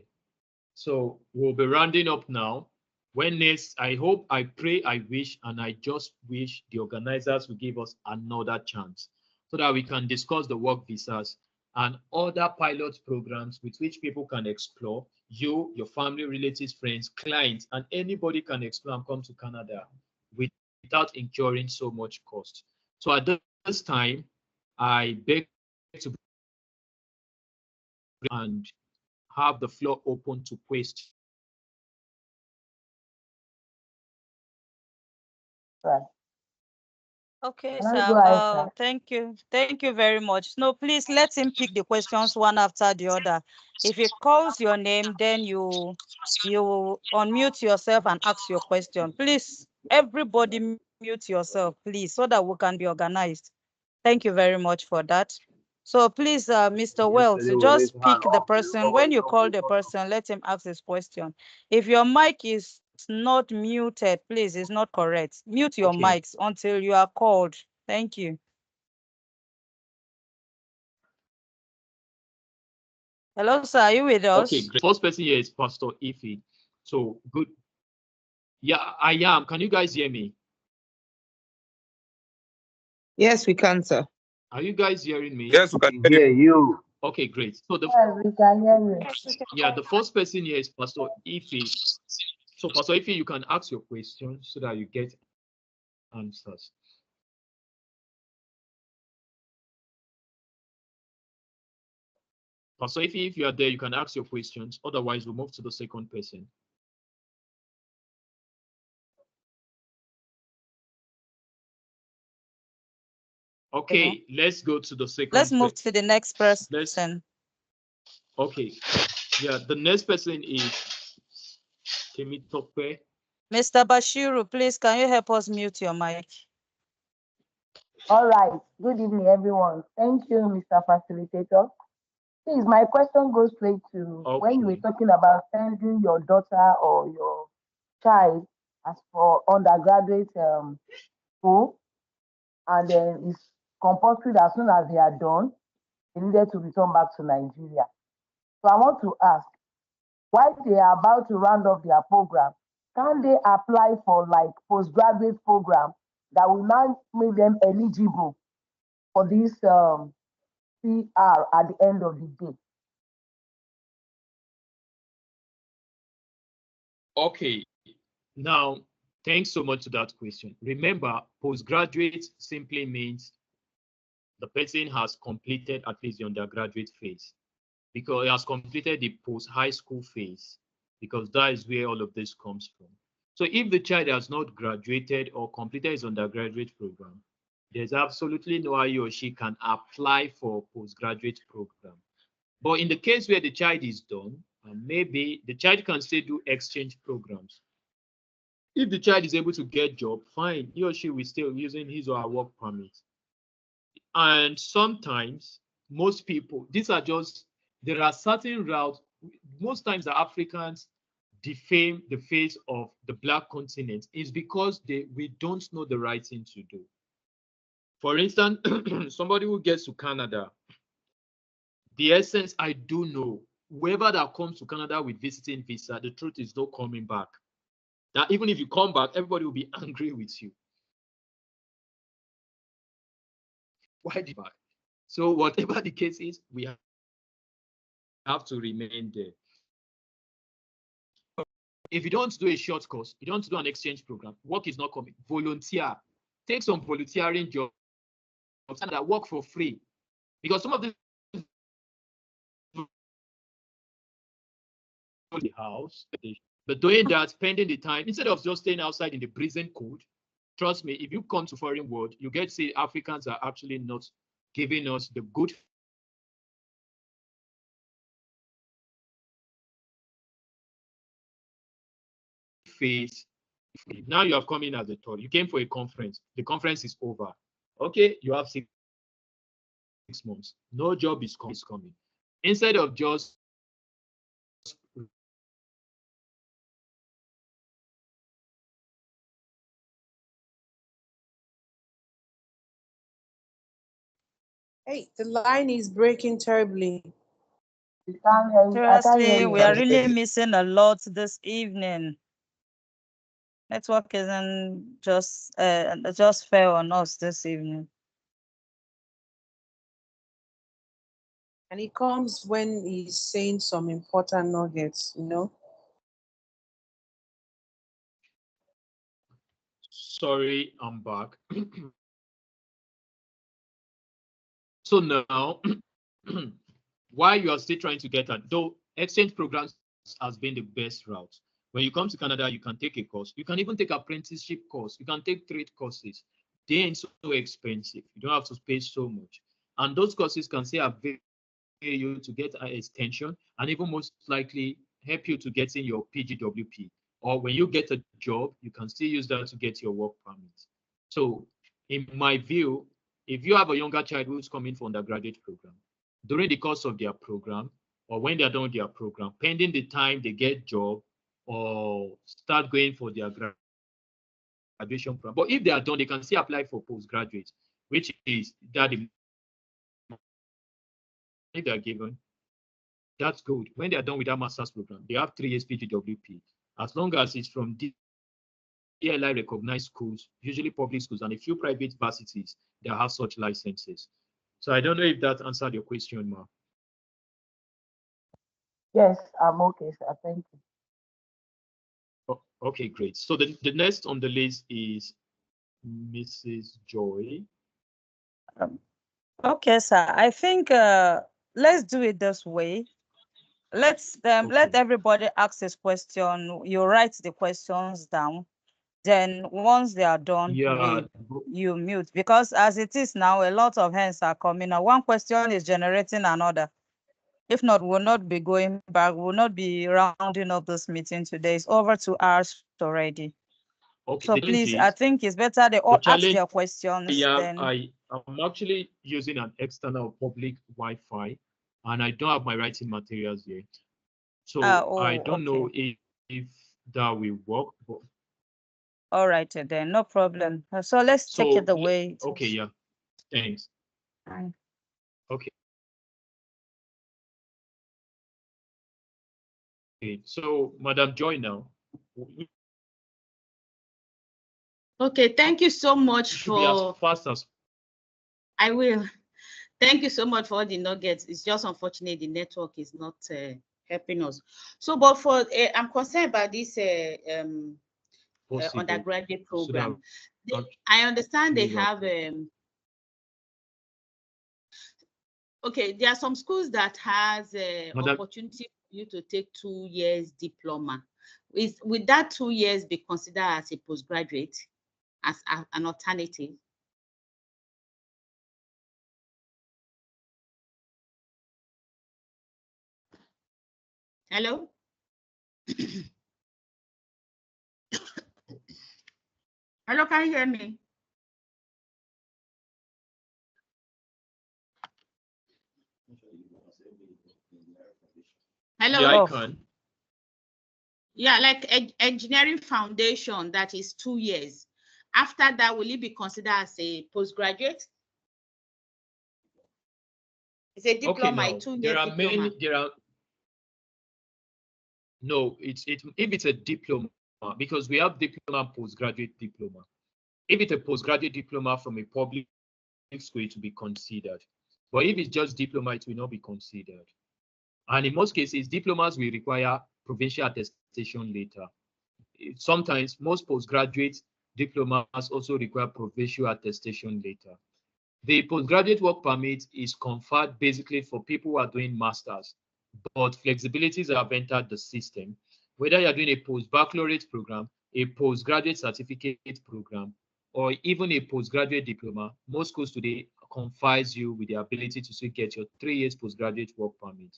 So we'll be rounding up now. When next, I hope, I pray, I wish, and I just wish the organizers will give us another chance so that we can discuss the work visas and other pilot programs with which people can explore. You, your family, relatives, friends, clients, and anybody can explore and come to Canada without incurring so much cost. So at this time, I beg to and have the floor open to questions. Right. Okay, Can I sir. go ahead, sir? Thank you. Thank you very much. No, please let him pick the questions one after the other. If he calls your name, then you unmute yourself and ask your question. Please, everybody mute yourself, please, so that we can be organized. Thank you very much for that. So please, Mr. Wells, Yesterday we raised just hand pick the up. The person. recovery When you call the person, let him ask his question. If your mic is not muted, please, it's not correct. Mute your Okay. mics until you are called. Thank you. Hello, sir. Are you with Okay, us? great. First person here is Pastor Ife. So good. Yeah, I am. Can you guys hear me? Yes, we can, sir. Are you guys hearing me? Yes, we can We hear you. Okay, great. So Yes, we can hear you. the first person here is Pastor Ife. So Pastor Ife, you can ask your question so that you get answers. Pastor Ife, if you are there, you can ask your questions. Otherwise, we'll move to the second person. Okay, let's go to the second. Let's move to the next person. Okay. Yeah, the next person is Temitope. Mr. Bashiru, please, can you help us mute your mic? All right. Good evening, everyone. Thank you, Mr. Facilitator. Please, my question goes straight to when you were talking about sending your daughter or your child as for undergraduate school, and then it's compulsory that as soon as they are done, they needed to return back to Nigeria. So I want to ask, while they are about to round off their program, can they apply for like postgraduate program that will now make them eligible for this CR at the end of the day? Okay. Now, thanks so much to that question. Remember, postgraduate simply means the person has completed at least the undergraduate phase, because he has completed the post-high school phase, because that is where all of this comes from. So if the child has not graduated or completed his undergraduate program, there's absolutely no way he or she can apply for postgraduate program. But in the case where the child is done, maybe the child can still do exchange programs. If the child is able to get job, fine, he or she will still using his or her work permit. And sometimes, most people, these are just, there are certain routes, most times the Africans defame the face of the Black continent is because we don't know the right thing to do. For instance, somebody who gets to Canada, the essence, I do know, whoever that comes to Canada with visiting visa, the truth is not coming back. That even if you come back, everybody will be angry with you. Why did you back? So whatever the case is, we have to remain there. If you don't do a short course, you don't do an exchange program, work is not coming. Volunteer. Take some volunteering jobs that work for free. Because some of the house, but doing that, spending the time, instead of just staying outside in the prison cold, trust me, if you come to foreign world, you get to see Africans are actually not giving us the good face. Now you have come in as a tour. You came for a conference. The conference is over. Okay, you have 6 months. No job is coming. Instead of just Hey, the line is breaking terribly. Seriously, we are really missing a lot this evening. Network isn't just fair on us this evening. And it comes when he's saying some important nuggets, you know. Sorry, I'm back. So now, while you are still trying to get that, though exchange programs has been the best route. When you come to Canada, you can take a course. You can even take apprenticeship course. You can take trade courses. They ain't so expensive. You don't have to pay so much. And those courses can still avail you to get an extension and even most likely help you to get in your PGWP. Or when you get a job, you can still use that to get your work permit. So in my view, if you have a younger child who's coming for undergraduate program, during the course of their program, or when they're done with their program, pending the time they get job or start going for their graduation program. But if they are done, they can still apply for postgraduate, which is that if they are given, that's good. When they are done with that master's program, they have 3 years PGWP. As long as it's from DLI recognized schools, usually public schools, and a few private varsities that have such licenses. So I don't know if that answered your question, Ma. Yes, I'm okay, sir. Thank you. Oh, okay, great. So the next on the list is Mrs. Joy. Okay, sir. I think let's do it this way. Let everybody ask his question. You write the questions down. Then once they are done, you mute. Because as it is now, a lot of hands are coming. Now one question is generating another. If not, we'll not be going back. We'll not be rounding up this meeting today. It's over 2 hours already. Okay, so please, I think it's better they all ask their questions. Yeah, I'm actually using an external public Wi-Fi, and I don't have my writing materials yet. So I don't know if that will work. But... All right, then, no problem. So let's take it away. Okay, yeah, thanks. Okay. Okay, so Madam Joy now. Okay, thank you so much for. As fast as. I will. Thank you so much for all the nuggets. It's just unfortunate the network is not helping us. So, but for I'm concerned about this undergraduate program. I understand they have. Okay, there are some schools that has opportunity for you to take 2 years diploma. Would that 2 years be considered as a postgraduate, as an alternative? Hello? Hello, can you hear me? Hello? Yeah, I can. Yeah, like engineering foundation, that is 2 years. After that, will it be considered as a postgraduate? It's a diploma, Okay, now, 2 years there are diploma. No, if it's a diploma, because we have diploma, postgraduate diploma. If it's a postgraduate diploma from a public school, it will be considered. But if it's just diploma, it will not be considered. And in most cases, diplomas will require provincial attestation later. Sometimes most postgraduate diplomas also require provincial attestation later. The postgraduate work permit is conferred basically for people who are doing masters, but flexibilities have entered the system. Whether you're doing a post-baccalaureate program, a postgraduate certificate program, or even a postgraduate diploma, most schools today confers you with the ability to still get your 3 years postgraduate work permit.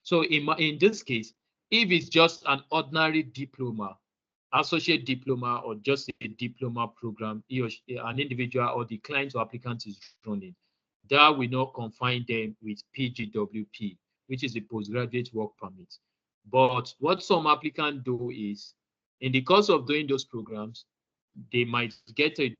So in this case, if it's just an ordinary diploma, associate diploma, or just a diploma program an individual or the client or applicant is running, that will not confine them with PGWP, which is a postgraduate work permit. But what some applicants do is, in the course of doing those programs, they might get a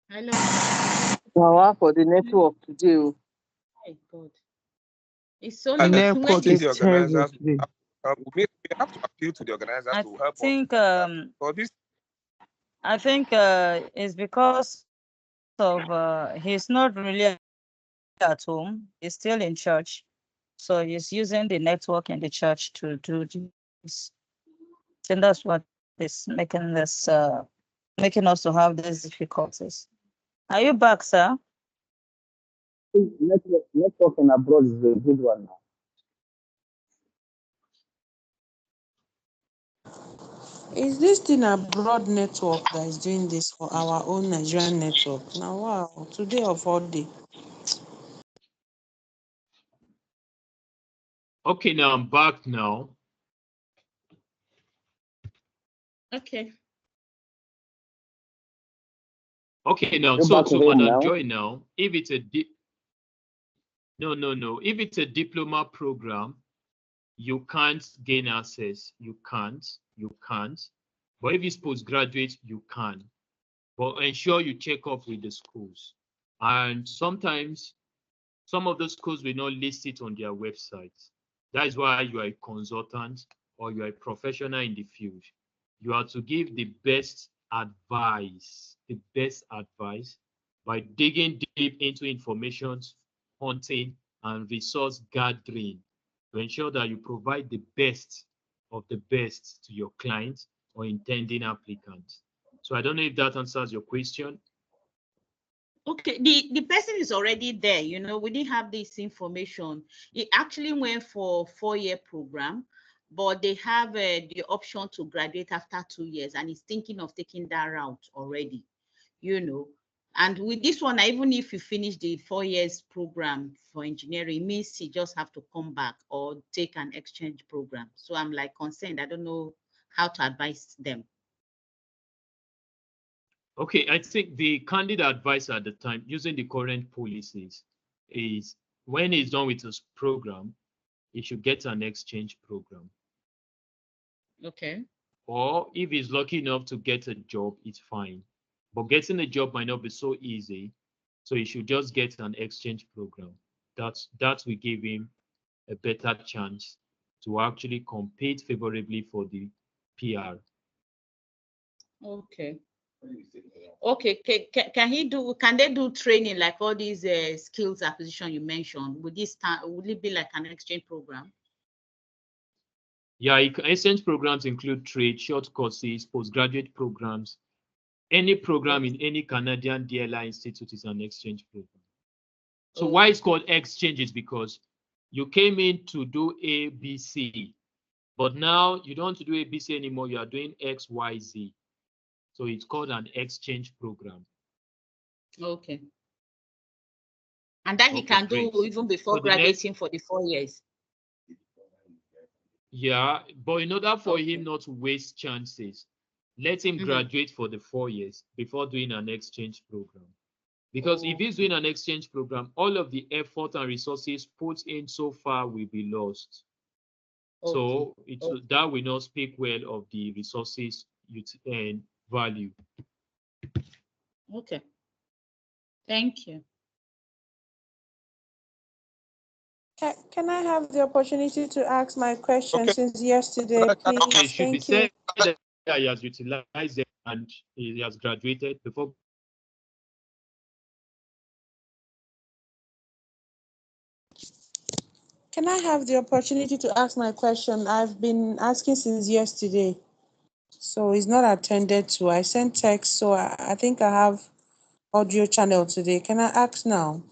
Hello? Wow, for the network today. My God. It's so I late. appeal When to Network you the is terrible organizers. today. We have to appeal to the organizers I to help us. think For this, it's because of he's not really at home. He's still in church. So he's using the network in the church to do this. And that's what is making us to have these difficulties. Are you back, sir? Networking abroad is a good one now. Is this thing a broad network that is doing this for our own Nigerian network? Now, wow, today of all day. Okay, now I'm back now. Okay. Okay, now, You're so back home Madam now. Joy, now, if it's a no, if it's a diploma program, you can't gain access. You can't. But if it's postgraduate, you can. But ensure you check up with the schools. And sometimes some of the schools will not list it on their websites. That is why you are a consultant or you are a professional in the field. You are to give the best advice by digging deep into information, hunting, and resource gathering to ensure that you provide the best of the best to your client or intending applicant. So I don't know if that answers your question. Okay, the person is already there, we didn't have this information. He actually went for 4-year program, but they have the option to graduate after 2 years, and he's thinking of taking that route already, And with this one, even if you finish the 4 years program for engineering, it means you just have to come back or take an exchange program. So I'm like concerned. I don't know how to advise them. Okay, I think the candidate advice at the time, using the current policies, is when he's done with his program, he should get an exchange program. Okay. Or if he's lucky enough to get a job, it's fine. But getting a job might not be so easy, so he should just get an exchange program. That will give him a better chance to actually compete favorably for the PR. Okay. Okay, can they do training like all these skills acquisition you mentioned? Would it be like an exchange program? Yeah, exchange programs include trade, short courses, postgraduate programs. Any program in any Canadian DLI institute is an exchange program. So why it's called exchange is because you came in to do A, B, C. But now you don't want to do ABC anymore. You are doing XYZ. So it's called an exchange program. Okay. And that he can do even before graduating for the 4 years. Yeah, but in order for him not to waste chances, let him graduate for the 4 years before doing an exchange program. Because if he's doing an exchange program, all of the effort and resources put in so far will be lost. So that will not speak well of the resources and value. Okay. Thank you. Can I have the opportunity to ask my question since yesterday, please? Okay, it should be Thank you. said that he has utilized it and he has graduated before. Can I have the opportunity to ask my question? I've been asking since yesterday, so it's not attended to. I sent text, so I think I have audio channel today. Can I ask now?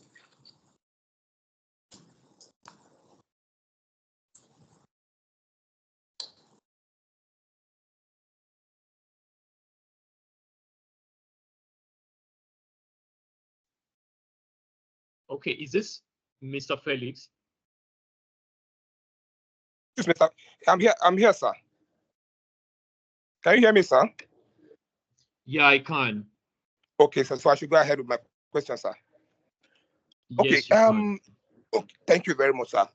Okay, is this Mr. Felix? I'm here, sir. Can you hear me, sir? Yeah, I can. Okay, so I should go ahead with my question, sir. Okay. Yes, you can. Okay, thank you very much, sir.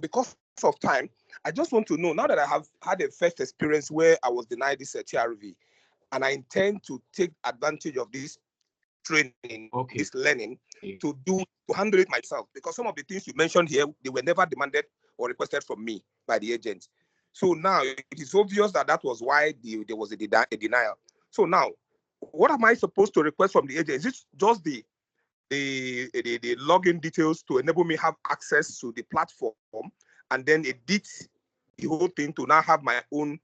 Because of time, I just want to know, now that I have had a first experience where I was denied this TRV, and I intend to take advantage of this training, this learning, to handle it myself. Because some of the things you mentioned here, they were never demanded or requested from me by the agent. So now it is obvious that that was why there was a denial. So now, what am I supposed to request from the agent? Is it just the login details to enable me have access to the platform, and then edit the whole thing to now have my own,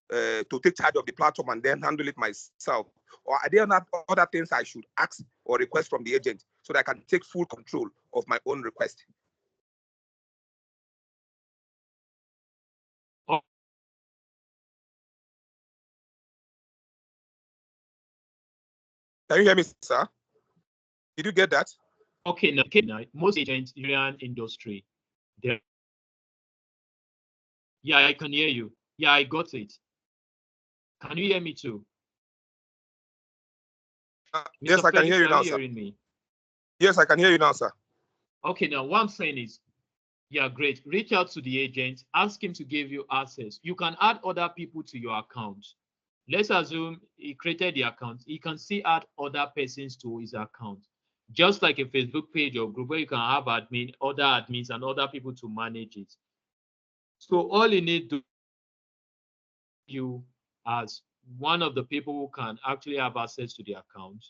to take charge of the platform and then handle it myself? Or are there other things I should ask or request from the agent so that I can take full control of my own request? Can you hear me, sir? Did you get that? Okay, now most agents in the industry, yeah, I can hear you. Yeah, I got it. Can you hear me too? Yes, I can hear you now, sir. Me? Yes, I can hear you now, sir. Okay, now what I'm saying is, yeah, great. Reach out to the agent, ask him to give you access. You can add other people to your account. Let's assume he created the account. He can still add other persons to his account. Just like a Facebook page or group where you can have other admins and other people to manage it. So all you need to do as one of the people who can actually have access to the account,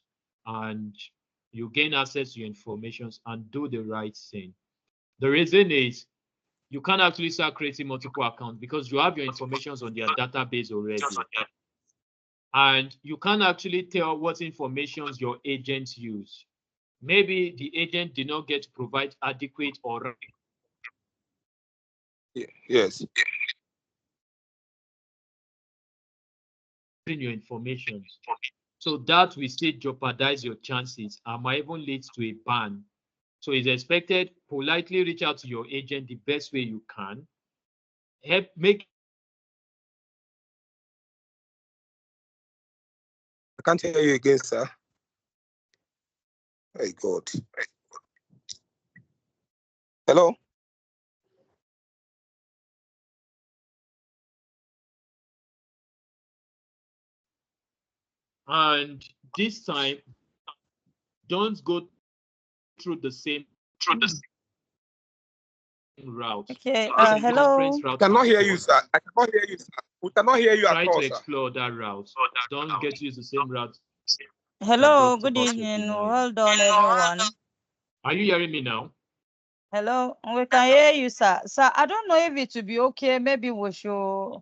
and you gain access to your information and do the right thing. The reason is you can't actually start creating multiple accounts because you have your information on their database already. And you can't actually tell what information your agents use. Maybe the agent did not get to provide adequate or yes, your information. So that will still jeopardize your chances and might even lead to a ban. So it's expected politely reach out to your agent the best way you can. Help make. I can't hear you again, sir. Hey, God. Hello? And this time, don't go through the same route. Okay, hello. I cannot hear you, sir. I cannot hear you, sir. We cannot hear you at all, Try to sir. explore that route. Don't get to use the same route. Hello, good evening. Hold on, everyone. Are you hearing me now? Hello, we can hear you, sir. Sir, I don't know if it will be okay. Maybe we should,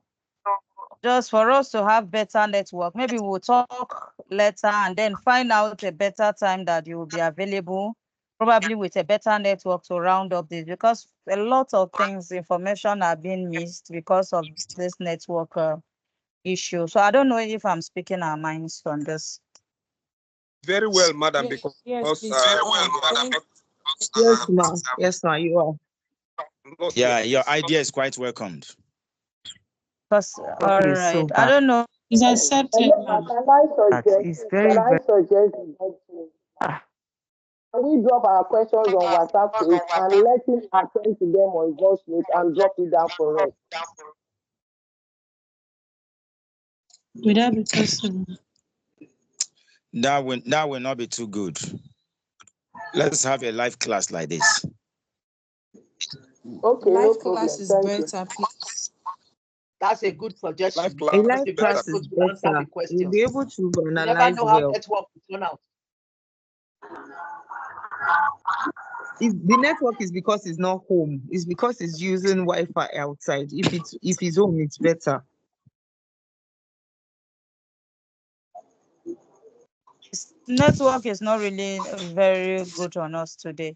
just for us to have better network, maybe we'll talk later and then find out a better time that you will be available probably with a better network to round up this, because a lot of things, information are being missed because of this network issue. So I don't know if I'm speaking our minds on this. Very well, madam, because Yes, ma'am. Yes, ma'am, you are. Yeah, your idea is quite welcomed. Because all Okay, right, so I don't know. It's accepted, ma'am. that is very, very. Can we drop our questions on WhatsApp page and let him attend to them on voice note and drop it down for us? Would that be possible? That will not be too good. Let's have a live class like this. Okay, no Life problem. class is Thank you. better, please. That's a good suggestion. Live A class live is class better. is To answer better. the question. We'll be able to You never analyze know how well. network will turn out. The network is because it's not home. It's because it's using Wi-Fi outside. If it's home, it's better. Network is not really very good on us today.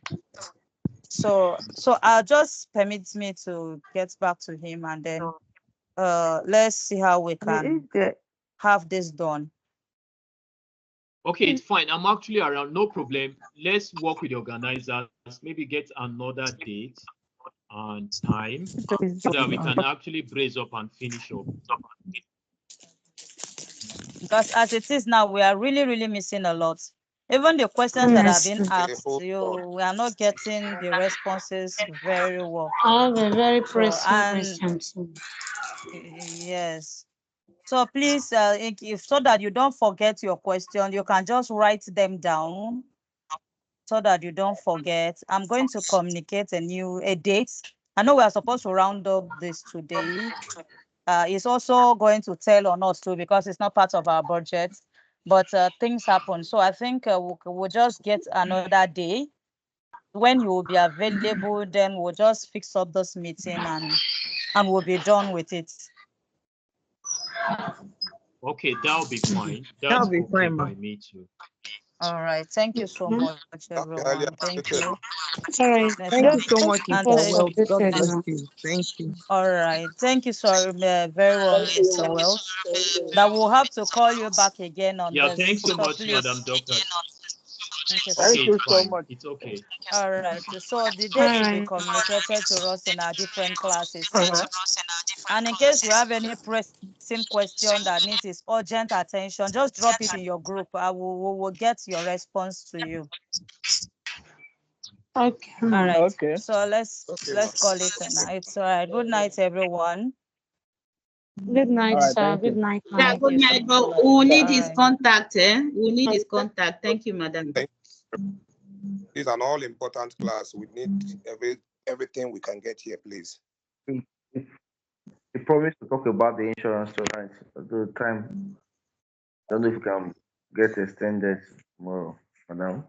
So I'll just permit me to get back to him, and then let's see how we can have this done. Okay, it's fine. I'm actually around, no problem. Let's work with the organizers, maybe get another date and time so that we can actually brace up and finish up. Because as it is now, we are really, really missing a lot. Even the questions that have been asked, we are not getting the responses very well. I have a very pressing question too. Yes. So please, so that you don't forget your question, you can just write them down so that you don't forget. I'm going to communicate a date. I know we are supposed to round up this today. It's also going to tell on us too, because it's not part of our budget, but things happen. So I think we'll just get another day when you will be available. Then we'll just fix up this meeting and we'll be done with it. Okay, that'll be fine. That'll That's be okay fine, by ma'am. me too. All right. Thank you so much, everyone. Thank you. All right. Thank you so much, And Mr. Wells. God bless you. Thank you. all right. Thank you, sorry, very well, Mr. Wells. That we'll have to call you back again on Yeah, this. thanks so much, please. Madam Doctor. Thank you, Okay, sir. it's fine. It's okay. All right. So the date will be communicated to us in our different classes. And in case you have any pressing question that needs its urgent attention, just drop it in your group. We will get your response to you. Okay. All right. Okay. So let's call it a night. All right. Good night, everyone. Good night, All right, sir. thank Good you. night, Yeah, ma'am. good night, but we'll need his contact, We'll need his contact. Thank you, madam. This is an all-important class. We need everything we can get here, please. We promised to talk about the insurance tonight. The time, don't know if we can get extended tomorrow for now.